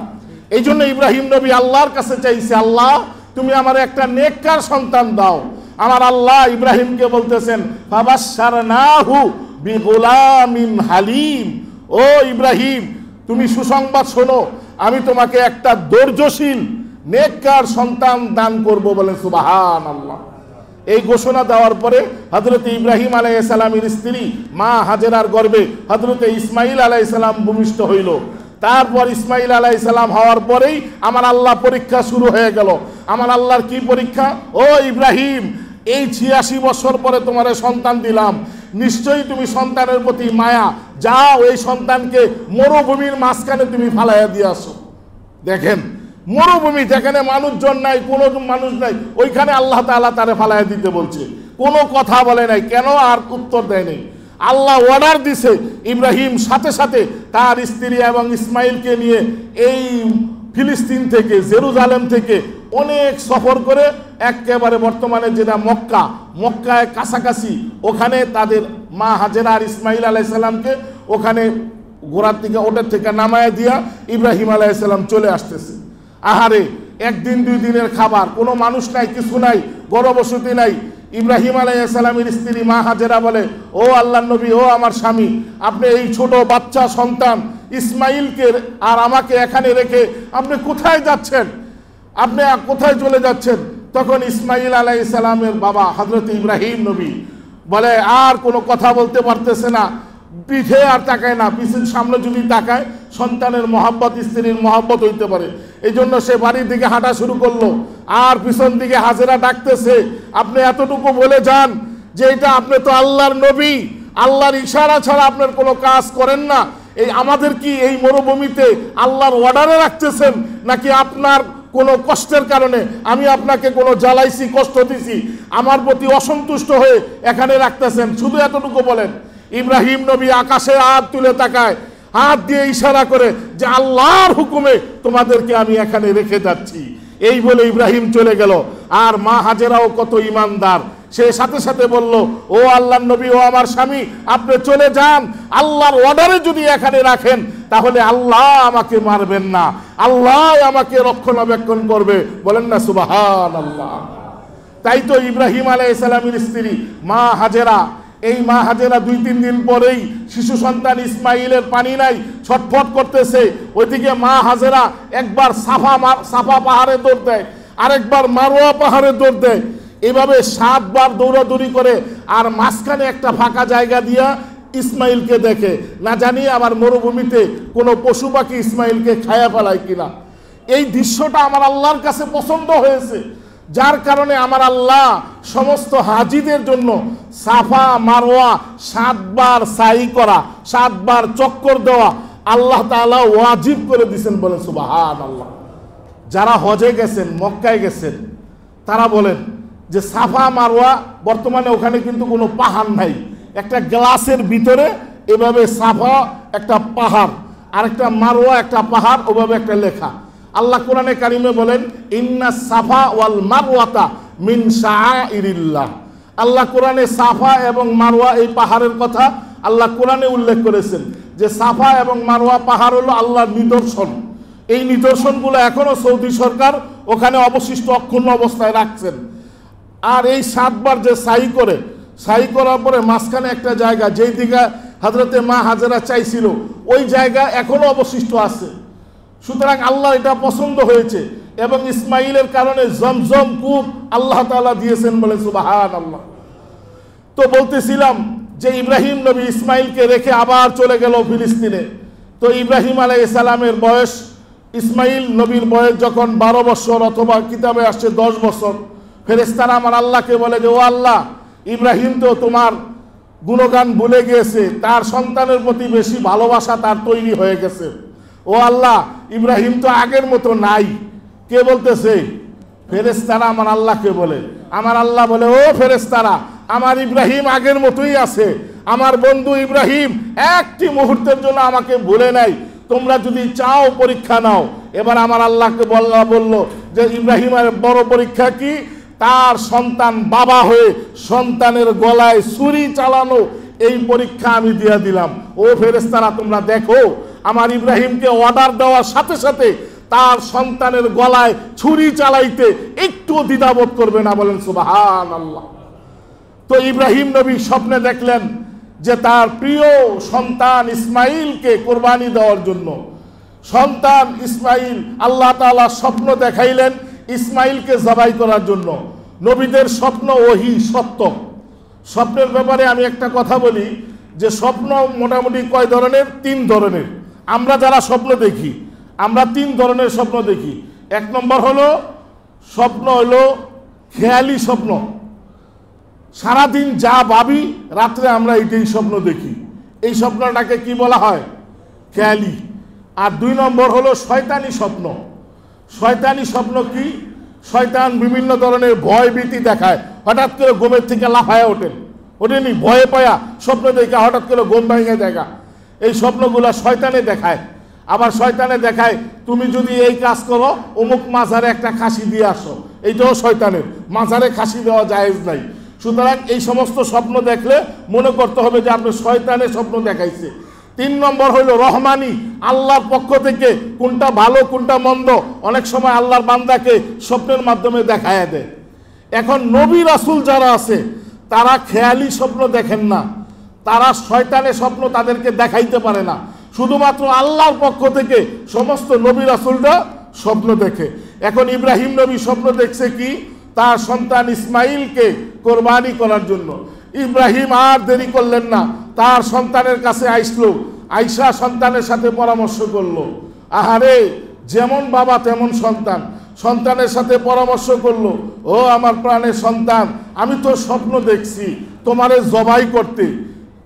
এই জন্য ইব্রাহিম নবী আল্লাহর কাছে চাইছে, আল্লাহ তুমি আমার একটা নেককার সন্তান দাও। আমার আল্লাহ ইব্রাহিমকে বলতেছেন, ফাবাশশারনাহু বিগুলামিন হালিম। ও ইব্রাহিম তুমি সুসংবাদ শোনো, আমি তোমাকে একটা ধৈর্যশীল নেককার সন্তান দান করব। বলেন সুবহানাল্লাহ। এই ঘোষণা দেওয়ার পরে হযরত ইব্রাহিম আলাইহিস সালামের স্ত্রী মা হাজেরার গর্ভে হযরত ইসমাইল আলাইহিস সালাম ভূমিষ্ঠ হইল। তারপর ইসমাইল আলাইহিস সালাম হওয়ার পরেই আমার আল্লাহ পরীক্ষা শুরু হয়ে গেল। আমার আল্লাহর কি পরীক্ষা? ও ইব্রাহিম এই 86 বছর পরে তোমার সন্তান দিলাম, নিশ্চয়ই তুমি সন্তানের প্রতি মায়া, যাও এই সন্তানকে মরুভূমির মাঝখানে তুমি ফালাইয়া দিয়ে আসো। দেখেন মরুভূমি, যেখানে মানুষজন নাই, কোনো মানুষ নাই, ওইখানে আল্লাহ তাআলা তারে ফালাইয়া দিতে বলছে। কোনো কথা বলে নাই, কেন আর উত্তর দেয় নাই। আল্লাহ অর্ডার দিছে। ইব্রাহিম সাথে সাথে তার স্ত্রী এবং ইসমাইলকে নিয়ে এই ফিলিস্তিন থেকে, জেরুজালেম থেকে অনেক সফর করে একেবারে বর্তমানে যেটা মক্কা, মক্কায় কাছাকাছি, ওখানে তাদের মা হাজেরা আর ইসমাইল আলাইহিস সালামকে ওখানে ঘোড়ার থেকে, ওটার থেকে নামায় দিয়া ইব্রাহিম আলাইহিস সালাম চলে আসতেছে। আহারে একদিন 2 দিনের খাবার, কোনো মানুষ নাই, কিছু নাই, গর্ভবসতি নাই। ইব্রাহিম আলাইহিস সালামের স্ত্রী মা হাজেরা বলে, ও আল্লাহর নবী, ও আমার স্বামী, আপনি এই ছোট বাচ্চা সন্তান ইসমাইলকে আর আমাকে এখানে রেখে আপনি কোথায় যাচ্ছেন? আপনি কোথায় চলে যাচ্ছেন? তখন ইসমাইল আলাইহিস সালামের বাবা হযরত ইব্রাহিম নবী বলে, আর কোনো কথা বলতে পারতেছে না, পিঠে আর তাকায় না, পিছন সামনে যদি তাকায় সন্তানের মহব্বত, স্ত্রীর মহব্বত হইতে পারে। এই জন্য সে বাড়ির দিকে হাঁটা শুরু করলো। আর পিছন দিকে হাজেরা ডাকতেছে, আপনি এতটুকু বলে যান যে এটা আপনি তো আল্লাহর নবী, আল্লাহর ইশারা ছাড়া আপনার কোনো কাজ করেন না। এই আমাদের কি এই মরুভূমিতে আল্লাহর অর্ডারে রাখতেছেন, নাকি আপনার কোনো কষ্টের কারণে আমি আপনাকে কোনো জ্বালাইছি, কষ্ট দিছি, আমার প্রতি অসন্তুষ্ট হয়ে এখানে রাখতেছেন? শুধু এতটুকু বলেন। ইব্রাহিম নবী আকাশে হাত তুলে তাকায়, হাত দিয়ে ইশারা করে যে আল্লাহর হুকুমে তোমাদেরকে আমি এখানে রেখে যাচ্ছি। এই বলে ইব্রাহিম চলে গেল। আর মা হাজেরাও কত ইমানদার, সে সাথে সাথে বলল, ও আল্লাহর নবী, ও আমার স্বামী, আপনি চলে যান, আল্লাহর অর্ডারে যদি এখানে রাখেন তাহলে আল্লাহ আমাকে মারবেন না, আল্লাহ আমাকে রক্ষণাবেক্ষণ করবে। বলেন না সুবহানাল্লাহ। তাই তো ইব্রাহিম আলাইহিস সালামের স্ত্রী মা হাজেরা, এই মা হাজেরা 2-3 দিন পরেই শিশু সন্তান ইসমাইলের পানি নাই, ছটফট করতেছে। ওইদিকে মা হাজেরা একবার সাফা পাহাড়ে দৌড় দেয়, আরেকবার মারওয়া পাহাড়ে দৌড় দেয়। এভাবে 7 বার দৌড়াদৌড়ি করে আর মাঝখানে একটা ফাঁকা জায়গা দিয়া ইসমাইলকে দেখে, না জানি আবার মরুভূমিতে কোনো পশু পাখি ইসমাইলকে খায়া ফেলায় কিনা। এই দৃশ্যটা আমার আল্লাহর কাছে পছন্দ হয়েছে, যার কারণে আমার আল্লাহ সমস্ত হাজিদের জন্য সাফা মারওয়া 7 বার সাই করা, 7 বার চক্কর দেওয়া আল্লাহ তাআলা ওয়াজিব করে দিয়েছেন। বলেন সুবহানাল্লাহ। যারা হজে গেছেন, মক্কায় গেছেন, তারা বলেন যে সাফা মারওয়া বর্তমানে ওখানে কিন্তু কোনো পাহাড় নাই, একটা গ্লাসের ভিতরে এভাবে সাফা একটা পাহাড় আর একটা মারওয়া একটা পাহাড়, ওভাবে একটা লেখা। আল্লাহ কোরআনে কারিমে বলেন ইন্না সাফা ওয়াল মারওয়াতা মিন শাআইরিল্লাহ। আল্লাহ কোরআনে সাফা এবং মারওয়া এই পাহাড়ের কথা আল্লাহ কোরআনে উল্লেখ করেছেন যে সাফা এবং মারওয়া পাহাড় হলো আল্লাহর নিদর্শন। এই নিদর্শনগুলো এখনো সৌদি সরকার ওখানে অবশিষ্ট অক্ষুণ্ণ অবস্থায় রাখছেন। আর এই 7 বার যে সাই করার পরে মাঝখানে একটা জায়গা, যেই দিকে হযরতে মা হাজেরা চাইছিল, ওই জায়গা এখনো অবশিষ্ট আছে। সুতরাং আল্লাহ এটা পছন্দ হয়েছে এবং ইসমাইলের কারণে জমজম কূপ আল্লাহ তাআলা দিয়েছেন। বলে সুবহানাল্লাহ। তো বলতেছিলাম যে ইব্রাহিম নবী ইসমাইলকে রেখে আবার চলে গেল ফিলিস্তিনে। তো ইব্রাহিম আলাইহিস সালামের বয়স, ইসমাইল নবীর বয়স যখন 12 বছর, অথবা কিতাবে আসছে 10 বছর, ফেরেশতারা আমার আল্লাহকে বলে যে ও আল্লাহ, ইব্রাহিম তো তোমার গুণগান ভুলে গিয়েছে, তার সন্তানের প্রতি বেশি ভালোবাসা তার তৈরি হয়ে গেছে। ও আল্লাহ, ইব্রাহিম তো আগের মতো নাই। কে বলতেছে? ফেরেশতারা আমার আল্লাহকে বলে। আমার আল্লাহ বলে ও ফেরেশতারা, আমার ইব্রাহিম আগের মতোই আছে। আমার বন্ধু ইব্রাহিম একটি মুহূর্তের জন্য আমাকে ভুলে নাই। তোমরা যদি চাও পরীক্ষা নাও। এবার আমার আল্লাহকে বলল যে ইব্রাহিমের বড় পরীক্ষা কি? তার সন্তান বাবা হয়ে সন্তানের গলায় ছুরি চালানো, এই পরীক্ষা আমি দিয়ে দিলাম। ও ফেরেশতারা, তোমরা দেখো আমার ইব্রাহিমকে অর্ডার দেওয়ার সাথে সাথে তার সন্তানের গলায় ছুরি চালাইতে একটু দ্বিধাবোধ করবে না। বলেন সুবহানাল্লাহ। তো ইব্রাহিম নবী স্বপ্নে দেখলেন যে তার প্রিয় সন্তান ইসমাইলকে কোরবানি দেওয়ার জন্য, সন্তান ইসমাইল, আল্লাহ তাআলা স্বপ্ন দেখাইলেন ইসমাইলকে জবাই করার জন্য। নবীদের স্বপ্ন ওহী সত্য। স্বপ্নের ব্যাপারে আমি একটা কথা বলি যে স্বপ্ন মোটামুটি কয় ধরনের? 3 ধরনের। আমরা যারা স্বপ্ন দেখি, আমরা 3 ধরনের স্বপ্ন দেখি। 1 নম্বর হলো স্বপ্ন হলো খেয়ালি স্বপ্ন। সারাদিন যা ভাবি রাত্রে আমরা এইটাই স্বপ্ন দেখি, এই স্বপ্নটাকে কি বলা হয়? খেয়ালি। আর 2 নম্বর হলো শয়তানি স্বপ্ন। শয়তানি স্বপ্ন কি? শয়তান বিভিন্ন ধরনের ভয় ভীতি দেখায়, হঠাৎ করে ঘুমের থেকে লাফায় ওঠেন, ওঠেনি ভয়ে পায়া স্বপ্ন দেখে হঠাৎ করে ঘুম ভেঙে দেখা, এই স্বপ্নগুলো শয়তানে দেখায়। আবার শয়তানে দেখায় তুমি যদি এই কাজ করো অমুক মাজারে একটা খাসি দিয়ে আসো, এইটাও শয়তানের। মাজারে খাসি দেওয়া জায়েজ নাই। সুতরাং এই সমস্ত স্বপ্ন দেখলে মনে করতে হবে যে আপনি শয়তানের স্বপ্ন দেখাইছে। 3 নম্বর হলো রহমানি, আল্লাহর পক্ষ থেকে কোনটা ভালো কোনটা মন্দ অনেক সময় আল্লাহর বান্দাকে স্বপ্নের মাধ্যমে দেখায় দেয়। এখন নবী রাসূল যারা আছে তারা খেয়ালি স্বপ্ন দেখেন না, তারা শয়তানের স্বপ্ন তাদেরকে দেখাইতে পারে না। শুধুমাত্র আল্লাহর পক্ষ থেকে সমস্ত নবী রাসূলরা স্বপ্ন দেখে। এখন ইব্রাহিম নবী স্বপ্ন দেখছে কি? তার সন্তান ইসমাইলকে কোরবানি করার জন্য। ইব্রাহিম আর দেরি করলেন না, তার সন্তানের কাছে আইসলো, আইসা সন্তানের সাথে পরামর্শ করলো। আহারে, যেমন বাবা তেমন সন্তান, সন্তানের সাথে পরামর্শ করলো, ও আমার প্রাণের সন্তান, আমি তো স্বপ্ন দেখছি তোমারে জবাই করতে,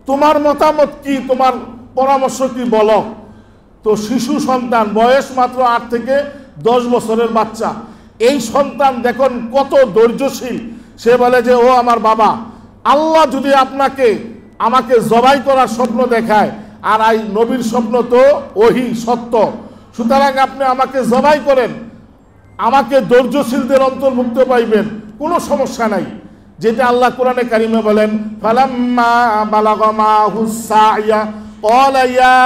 তোমার মতামত কি, তোমার পরামর্শ কি বলো। তো শিশু সন্তান, বয়স মাত্র 8 থেকে 10 বছরের বাচ্চা, এই সন্তান দেখুন কত ধৈর্যশীল। সে বলে যে ও আমার বাবা, আল্লাহ যদি আমাকে জবাই করার স্বপ্ন দেখায়, আর এই নবীর স্বপ্ন তো ওহী সত্য, সুতরাং আপনি আমাকে জবাই করেন, আমাকে ধৈর্যশীলদের অন্তর্ভুক্ত পাইবেন, কোনো সমস্যা নাই। যেটা আল্লাহ কোরআনে কারিমে বলেন ফালাম্মা বালাগা মাহুস সাইয়া ক্বালা ইয়া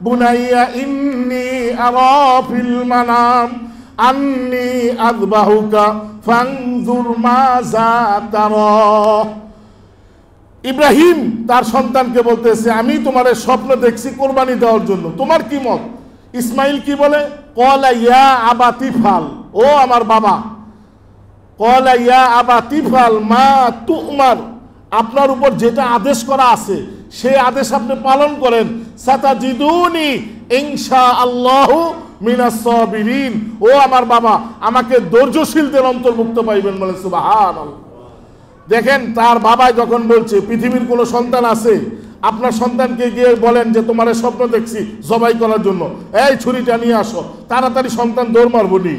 বুনাইয়া ইন্নী আরা ফিল মানাম আন্নী আযবাহুকা ফানজুর মাযা তারা। ইব্রাহিম তার সন্তানকে বলতেছে, আমি তোমার স্বপ্ন দেখছি কোরবানি দেওয়ার জন্য, তোমার কি মত? ইসমাইল কি বলে? ক্বালা ইয়া আবাতি ফাল, ও আমার বাবা, ক্বালা ইয়া আবাতি ফাল মা তুমার, আপনার উপর যেটা আদেশ করা আছে সেই আদেশ আপনি পালন করেন। সাতাজিদুনি ইনশাআল্লাহু মিনাস সাবিরিন, ও আমার বাবা, আমাকে ধৈর্যশীলদের অন্তর্ভুক্ত পাইবেন, বলে সুবহানাল্লাহ। দেখেন তার বাবা যখন বলছে পৃথিবীর কোনো সন্তান আছে, আপনার সন্তানকে গিয়ে বলেন যে তোমার স্বপ্ন দেখছি জবাই করার জন্য, এই ছুরিটা নিয়ে আসো, তাড়াতাড়ি সন্তান দৌড় মারবো নি,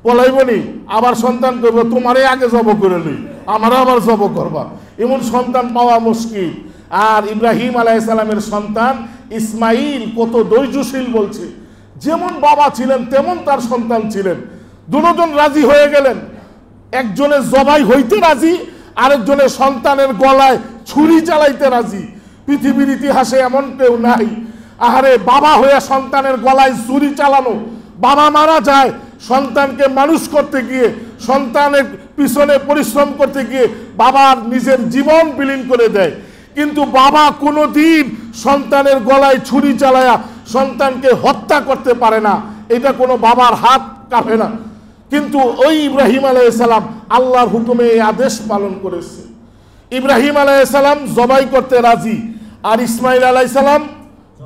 পলাইবো নি, আবার সন্তান করবো তোমারে আগে জব করে নি, আমারও আবার জব করবা, এমন সন্তান পাওয়া মুশকিল। আর ইব্রাহিম আলাইহিস সালামের সন্তান ইসমাইল কত ধৈর্যশীল বলছে, যেমন বাবা ছিলেন তেমন তার সন্তান ছিলেন। দুজন রাজি হয়ে গেলেন, একজনের জবাই হইতে রাজি, আরেকজনের সন্তানের গলায় ছুরি চালাইতে রাজি। পৃথিবীর ইতিহাসে এমন কেউ নাই। আহারে, বাবা হয়ে সন্তানের গলায় ছুরি চালানো, বাবা মারা যায়, সন্তানকে মানুষ করতে গিয়ে, সন্তানের পিছনে পরিশ্রম করতে গিয়ে বাবার নিজের জীবন বিলীন করে দেয়, কিন্তু বাবা কোনোদিন সন্তানের গলায় ছুরি চালায়া সন্তানকে হত্যা করতে পারে না, এটা কোনো বাবার হাত কাঁপে না। কিন্তু ওই ইব্রাহিম আলাইহিস সালাম আল্লাহর হুকুমে এই আদেশ পালন করেছে। ইব্রাহিম আলাইহিস সালাম জবাই করতে রাজি, আর ইসমাইল আলাইহিস সালাম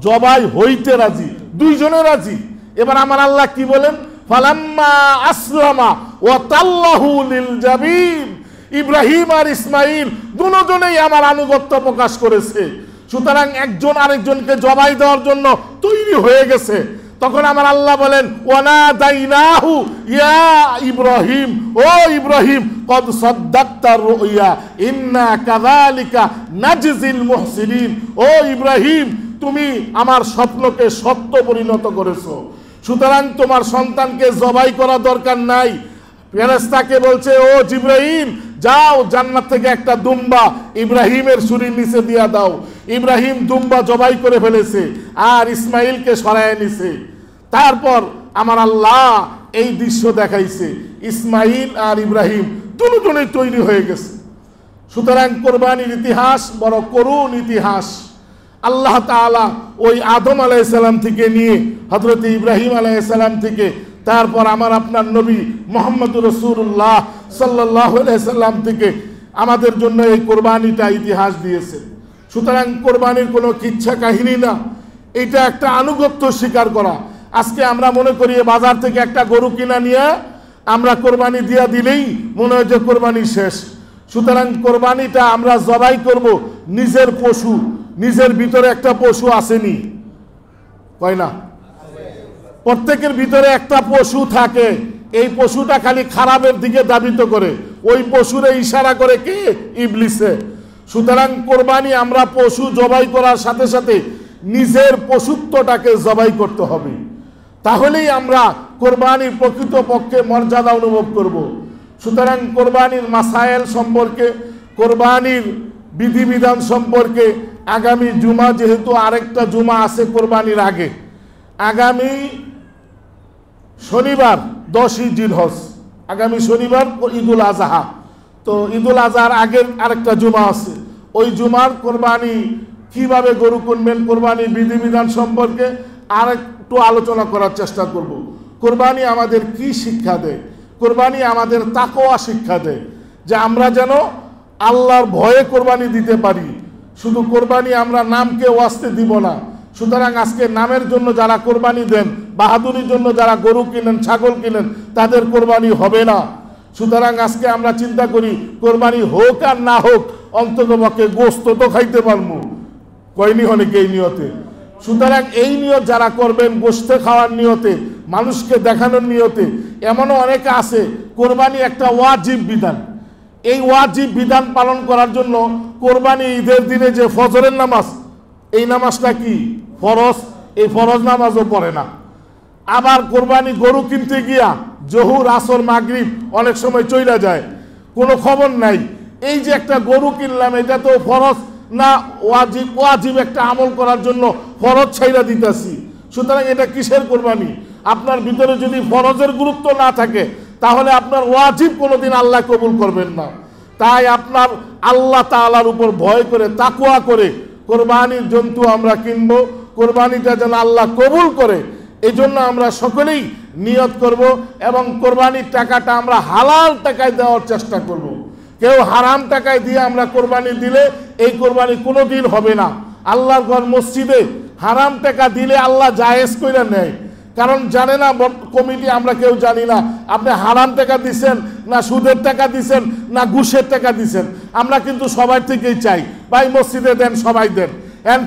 জবাই হইতে রাজি, দুইজনে রাজি। এবার আমার আল্লাহ কি বলেন? ফালাম্মা আসলামা ওয়া তাল্লাহু লিল জাবিন, ইব্রাহিম আর ইসমাইল দুজনেই আমার আনুগত্য প্রকাশ করেছে, সুতরাং একজন আরেকজনকে জবাই দেওয়ার জন্য তৈরি হয়ে গেছে। তখন আমার আল্লাহ বলেন, ওয়ানাদাইনাহু ইয়া ইব্রাহিম, ও ইব্রাহিম, কদ সাদ্দাকতার রুইয়া ইন্না কাযালিকা নাজজিল মুহসিনিন, ও ইব্রাহিম, তুমি আমার স্বপ্নকে সত্য পরিণত করেছো, সুতরাং তোমার সন্তানকে জবাই করা দরকার নাই। ফেরেশতাকে বলছে, ও জিবরাইল, যাও জান্নাত থেকে একটা দুম্বা ইব্রাহিমের ছুরির নিচে দিয়া দাও। ইব্রাহিম দুম্বা জবাই করে ফেলেছে আর ইসমাইলকে সরায় নিছে। তারপর আমার আল্লাহ এই দৃশ্য দেখাইছে, ইসমাইল আর ইব্রাহিম দুজনেই তৈরি হয়ে গেছে। সুতরাং কোরবানির ইতিহাস বড় করুণ ইতিহাস। আল্লাহ তাআলা ওই আদম আলাইহিস সালাম থেকে নিয়ে হযরত ইব্রাহিম আলাইহিস সালাম থেকে, তারপর আমার আপনার নবী মুহাম্মদুর রাসূলুল্লাহ সাল্লাল্লাহু আলাইহি সাল্লাম থেকে আমাদের জন্য এই কোরবানিটা ইতিহাস দিয়েছে। সুতরাং কোরবানির কোনো কিচ্ছা কাহিনী না, এটা একটা আনুগত্য স্বীকার করা। আজকে আমরা মনে করি বাজার থেকে একটা গরু কিনা নিয়ে আমরা কোরবানি দিয়া দিলেই মনে হয় যে কোরবানি শেষ। সুতরাং কোরবানিটা আমরা জবাই করব নিজের পশু, নিজের ভিতরে একটা পশু আসেনি, কয় না? প্রত্যেকের ভিতরে একটা পশু থাকে, এই পশুটা খালি খারাপের দিকে ধাবিত করে, ওই পশুরে ইশারা করে কে? ইবলিসে। সুতরাং কোরবানি আমরা পশু জবাই করার সাথে সাথে নিজের পশুত্বটাকে জবাই করতে হবে, তাহলেই আমরা কোরবানির প্রকৃত পক্ষে মর্যাদা অনুভব করব। সুতরাং কোরবানির মাসায়েল সম্পর্কে, কোরবানির বিধিবিধান সম্পর্কে আগামী জুমা, যেহেতু আরেকটা জুমা আছে কোরবানির আগে, আগামী শনিবার 10ই জিলহজ, আগামী শনিবার ঈদুল আজহা, তো ঈদুল আজহার আগের আরেকটা জুমা আছে, ওই জুমার কোরবানি কিভাবে গরু কিনবেন, কোরবানির বিধিবিধান সম্পর্কে আর একটু আলোচনা করার চেষ্টা করব। কোরবানি আমাদের কি শিক্ষা দেয়? কোরবানি আমাদের তাকওয়া শিক্ষা দেয়, যে আমরা যেন আল্লাহর ভয়ে কোরবানি দিতে পারি। শুধু কোরবানি আমরা নামকে ওয়াস্তে দিব না। সুতরাং আজকে নামের জন্য যারা কোরবানি দেন, বাহাদুরির জন্য যারা গরু কিনেন, ছাগল কিনেন, তাদের কোরবানি হবে না। সুতরাং আজকে আমরা চিন্তা করি কোরবানি হোক আর না হোক, অন্ততপক্ষে গোশত তো খাইতে পারবো, কয়নি অনেকে এই নিয়তে। সুতরাং এই নিয়ত যারা করবেন, গোশত খাওয়ার নিয়তে, মানুষকে দেখানোর নিয়তে, এমনও অনেকে আছে কোরবানি একটা ওয়াজিব বিধান, এই ওয়াজিব বিধান পালন করার জন্য কোরবানি ঈদের দিনে যে ফজরের নামাজ, এই নামাজটা কি ফরজ, এই ফরজ নামাজও পড়ে না। আবার কোরবানি গরু কিনতে গিয়া জহুর, আসর, মাগরিব অনেক সময় চইলা যায়, কোনো খবর নাই। এই যে একটা গরু কিনলাম, এটা তো ফরজ, না ওয়াজিব ওয়াজিব একটা আমল করার জন্য ফরজ ছাইরা দিতেছি। সুতরাং এটা কিসের কোরবানি? আপনার ভিতরে যদি ফরজের গুরুত্ব না থাকে তাহলে আপনার ওয়াজিব কোনোদিন আল্লাহ কবুল করবেন না। তাই আপনার আল্লাহ তাআলার উপর ভয় করে তাকওয়া করে কোরবানির জন্তু আমরা কিনবো, কোরবানিটা যেন আল্লাহ কবুল করে এই জন্য আমরা সকলেই নিয়ত করব এবং কোরবানির টাকাটা আমরা হালাল টাকায় দেওয়ার চেষ্টা করব। কেউ হারাম টাকায় দিয়ে আমরা কোরবানি দিলে এই কোরবানি কোনোদিন হবে না। আল্লাহর ঘর মসজিদে হারাম টাকা দিলে আল্লাহ জায়েজ কইরা নেয়, কারণ জানে না কমিটি, আমরা কেউ জানি না আপনি হারাম টাকা দিছেন না সুদের টাকা দিছেন না ঘুষের টাকা দিছেন। আমরা কিন্তু সবার থেকেই চাই ভাই মসজিদে দেন, সবাই দেন।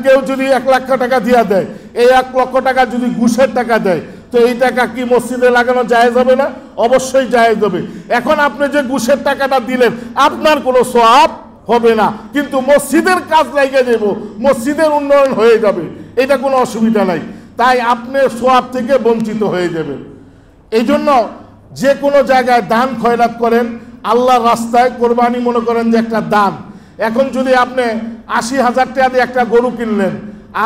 কেউ যদি 1 লক্ষ টাকা দিয়া দেয়, এই 1 লক্ষ টাকা যদি ঘুষের টাকা দেয় তো এই টাকা কি মসজিদে লাগানো জায়েজ হবে না? অবশ্যই জায়েজ হবে। এখন আপনি যে ঘুষের টাকাটা দিলেন আপনার কোনো সওয়াব হবে না, কিন্তু মসজিদের কাজ লাগিয়ে দেব, মসজিদের উন্নয়ন হয়ে যাবে, এটা কোনো অসুবিধা নাই। তাই আপনি সওয়াব থেকে বঞ্চিত হয়ে যাবেন। এই জন্য যে কোনো জায়গায় দান খয়রাত করেন আল্লাহর রাস্তায়। কোরবানি মনে করেন যে একটা দান। এখন যদি আপনি 80,000 টাকা দিয়ে একটা গরু কিনলেন,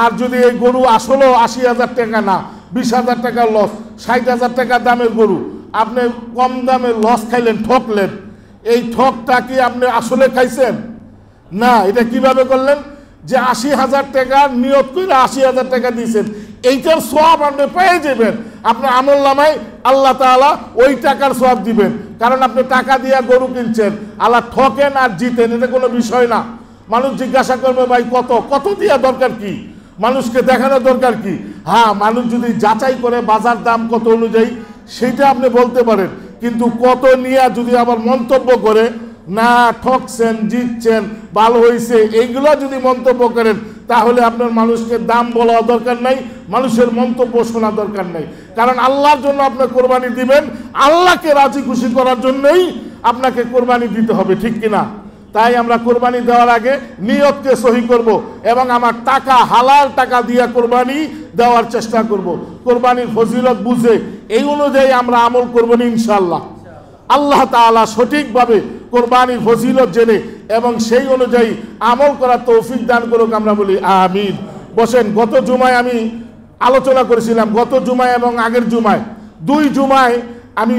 আর যদি এই গরু আসলেও 80,000 টাকা না, 20,000 টাকার লস, 60,000 টাকা দামের গরু আপনি কম দামে লস খাইলেন, ঠকলেন, এই ঠকটা কি আপনি আসলে খাইছেন? না। এটা কিভাবে করলেন? যে 80,000 টাকা নিয়ত করে 80,000 টাকা দিয়েছেন, এইটার সওয়াব আপনি পেয়ে যাবেন। আপনার আমলনামায় আল্লাহ তাআলা ওই টাকার সওয়াব দিবেন, কারণ আপনি টাকা দিয়ে গরু কিনছেন। আল্লাহ ঠকেন আর জিতেন এটা কোনো বিষয় না। মানুষ জিজ্ঞাসা করবে ভাই কত কত দিয়া দরকার কি, মানুষকে দেখানোর দরকার কি? হ্যাঁ, মানুষ যদি যাচাই করে বাজার দাম কত অনুযায়ী সেইটা আপনি বলতে পারেন, কিন্তু কত নিয়ে যদি আবার মন্তব্য করে না ঠকছেন, জিতছেন, ভালো হয়েছে, এইগুলো যদি মন্তব্য করেন তাহলে আপনার মানুষকে দাম বলা দরকার নাই, মানুষের মন্তব্য শোনা দরকার নাই। কারণ আল্লাহর জন্য আপনি কোরবানি দিবেন, আল্লাহকে রাজি খুশি করার জন্যই আপনাকে কোরবানি দিতে হবে, ঠিক কিনা? তাই আমরা কোরবানি দেওয়ার আগে নিয়তকে সহি করব এবং আমার টাকা হালাল টাকা দিয়ে কোরবানি দেওয়ার চেষ্টা করব। কোরবানির ফজিলত বুঝে এই অনুযায়ী আমরা আমল করব ইনশাআল্লাহ। আল্লাহ তাআলা সঠিকভাবে কোরবানির ফজিলত জেনে এবং সেই অনুযায়ী আমল করার তৌফিক দান করুক, আমরা বলি আমিন। বসেন। গত জুমায় আমি আলোচনা করেছিলাম, গত জুমায় এবং আগের জুমায়, 2 জুমায় আমি